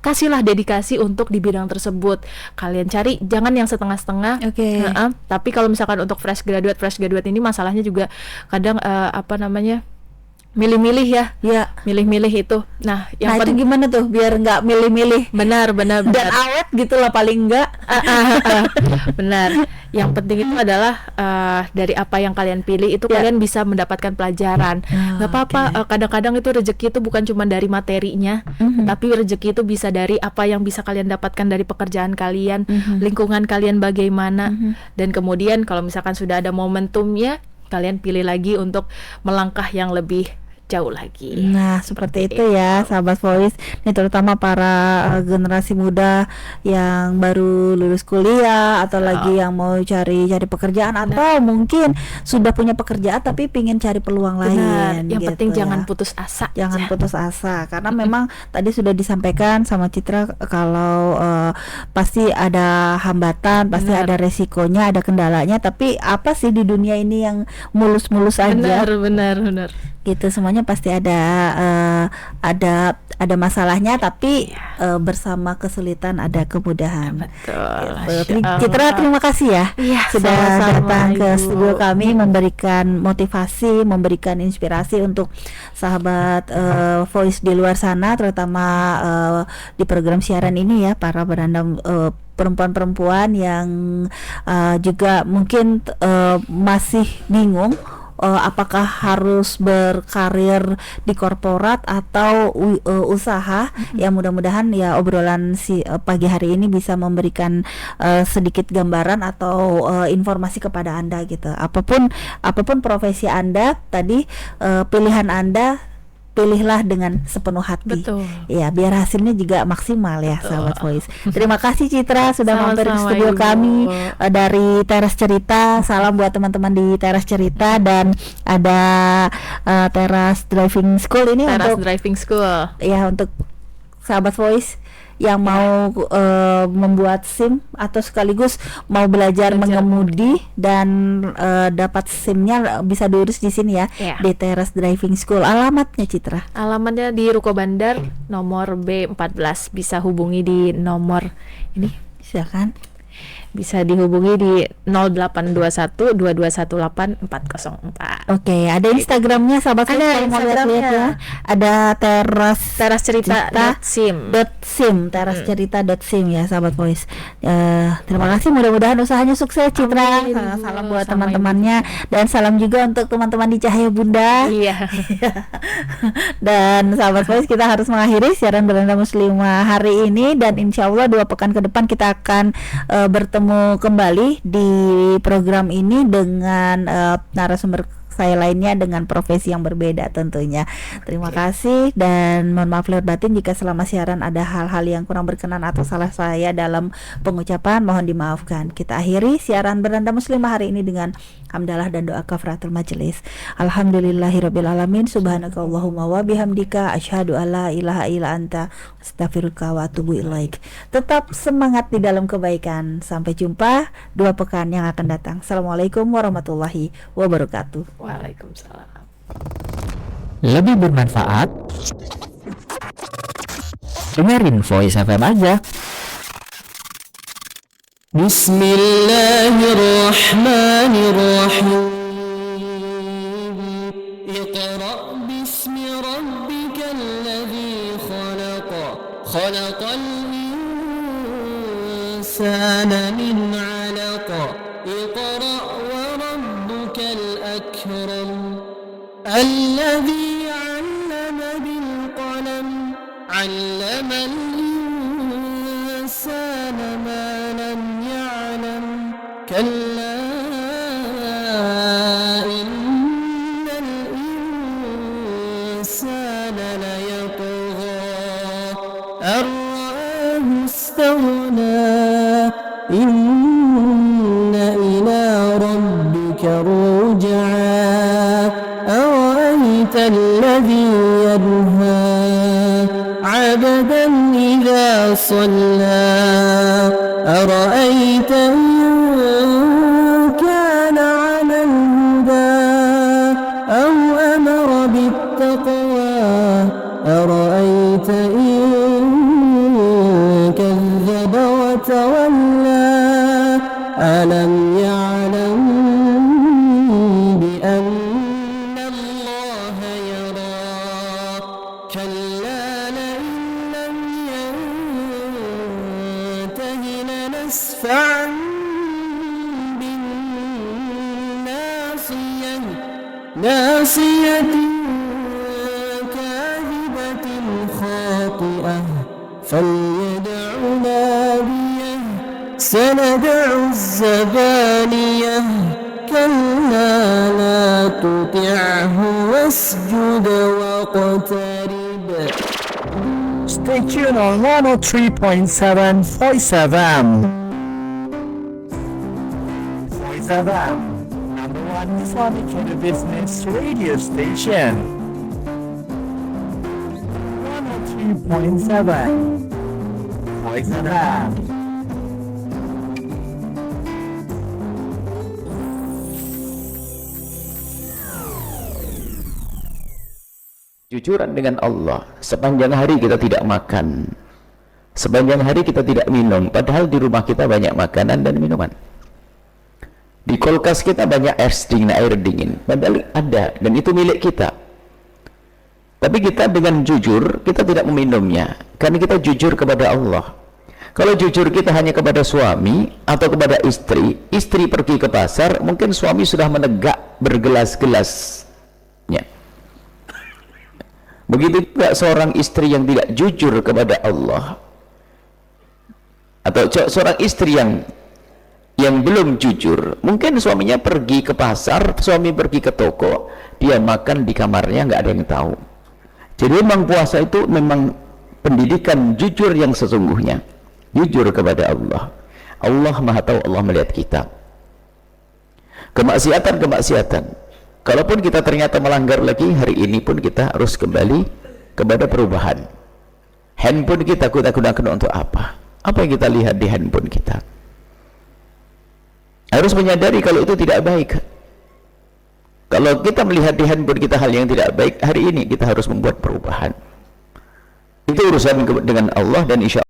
kasihlah dedikasi untuk di bidang tersebut. Kalian cari, jangan yang setengah-setengah. Tapi kalau misalkan untuk fresh graduate ini masalahnya juga kadang milih-milih ya. Ya. Milih-milih itu. Nah, yang Nah, itu gimana tuh biar nggak milih-milih benar dan awet gitu lah paling enggak. benar. Yang penting itu adalah dari apa yang kalian pilih itu kalian bisa mendapatkan pelajaran. Nggak apa-apa. Kadang-kadang itu rezeki itu bukan cuma dari materinya, tapi rezeki itu bisa dari apa yang bisa kalian dapatkan dari pekerjaan kalian, lingkungan kalian bagaimana, dan kemudian kalau misalkan sudah ada momentumnya, kalian pilih lagi untuk melangkah yang lebih jauh lagi. Nah, seperti itu ya, sahabat Voice. Ini terutama para generasi muda yang baru lulus kuliah atau lagi yang mau cari pekerjaan atau mungkin sudah punya pekerjaan tapi pingin cari peluang lain. Yang gitu penting ya. jangan putus asa. Jangan putus asa karena memang tadi sudah disampaikan sama Citra kalau pasti ada hambatan, pasti ada resikonya, ada kendalanya, tapi apa sih di dunia ini yang mulus-mulus aja? Benar. Gitu, semuanya pasti ada masalahnya, tapi bersama kesulitan ada kemudahan. Betul. Citra, terima kasih ya sudah sama-sama, datang ke Ibu. studio kami, memberikan motivasi, memberikan inspirasi untuk sahabat Voice di luar sana, terutama di program siaran ini ya, para berandam perempuan-perempuan yang juga mungkin masih bingung apakah harus berkarir di korporat atau usaha. Ya, mudah-mudahan ya obrolan pagi hari ini bisa memberikan sedikit gambaran atau informasi kepada Anda gitu. Apapun profesi Anda tadi, pilihan Anda pilihlah dengan sepenuh hati. Betul. Ya, biar hasilnya juga maksimal ya, sahabat Voice. Terima kasih Citra sudah mampir ke Sama-sama, studio Ibu. kami dari Teras Cerita. Salam buat teman-teman di Teras Cerita, dan ada Teras Driving School ini Teras untuk Driving School. ya untuk sahabat Voice yang mau membuat SIM atau sekaligus mau belajar mengemudi dan dapat SIM-nya bisa diurus di sini ya, di Teras Driving School. Alamatnya Citra? Alamatnya di Ruko Bandar nomor B14. Bisa hubungi di nomor ini. Silakan. Bisa dihubungi di 0821 2218 404. Oke, ada Instagramnya sahabat Ada Voice kalau mau lihat-lihat ya. Instagramnya. Ada terascerita.sim. terascerita.sim ya sahabat Voice. Terima kasih, mudah-mudahan usahanya sukses Citra. Salam buat Sama teman-temannya, dan salam juga untuk teman-teman di Cahaya Bunda. Iya. Dan sahabat Voice, kita harus mengakhiri siaran Beranda Muslimah hari ini, dan insya Allah 2 pekan ke depan kita akan bertemu kembali di program ini dengan narasumber saya lainnya dengan profesi yang berbeda tentunya. Terima kasih, dan mohon maaf lahir batin jika selama siaran ada hal-hal yang kurang berkenan atau salah saya dalam pengucapan, mohon dimaafkan. Kita akhiri siaran Beranda Muslimah hari ini dengan hamdalah dan doa kafaratul majelis. Alhamdulillahirabbil alamin, subhanakallahumma wa bihamdika asyhadu alla ilaha illa anta astaghfiruka wa atubu ilaik. Tetap semangat di dalam kebaikan. Sampai jumpa 2 pekan yang akan datang. Assalamualaikum warahmatullahi wabarakatuh. Waalaikumsalam. Lebih bermanfaat dengerin Voice FM aja. Bismillahirrahmanirrahim. Iqra bismi rabbikal ladzi khalaq. Khalaqal insana min 'alaq. Iqra wa rabbukal akram. الذي علم بالقلم علم الإنسان ما لم يعلم كلا إن الإنسان ليطغى أن رآه استغنى إن إلى ربك رجعا أرأيت الذي ينهى عبدا إذا صلى أرأيت إن كان على الهدى أو أمر بالتقوى أرأيت إن كذب وتولى ألم يعلم بأن الله يرى نصفعا بالناصية ناصية كاذبة خاطئة فليدع ناديه سندع الزبانية كلا لا تطعه واسجد واقترب. Stay tuned on 103.7 Voice FM. Voice FM, number one Islamic business radio station. 103.7 Voice FM. Jujuran dengan Allah, sepanjang hari kita tidak makan, sepanjang hari kita tidak minum, padahal di rumah kita banyak makanan dan minuman. Di kulkas kita banyak air dingin, padahal ada, dan itu milik kita. Tapi kita dengan jujur, kita tidak meminumnya, karena kita jujur kepada Allah. Kalau jujur kita hanya kepada suami atau kepada istri, istri pergi ke pasar, mungkin suami sudah menegak bergelas-gelasnya. Begitu juga seorang istri yang tidak jujur kepada Allah, atau seorang istri yang belum jujur, mungkin suaminya pergi ke pasar, suami pergi ke toko, dia makan di kamarnya, nggak ada yang tahu. Jadi memang puasa itu memang pendidikan jujur yang sesungguhnya, jujur kepada Allah. Allah Maha Tahu, Allah melihat kita. Kemaksiatan, kalaupun kita ternyata melanggar lagi, hari ini pun kita harus kembali kepada perubahan. Handphone kita gunakan untuk apa? Apa yang kita lihat di handphone kita? Harus menyadari kalau itu tidak baik. Kalau kita melihat di handphone kita hal yang tidak baik, hari ini kita harus membuat perubahan. Itu urusan dengan Allah, dan insya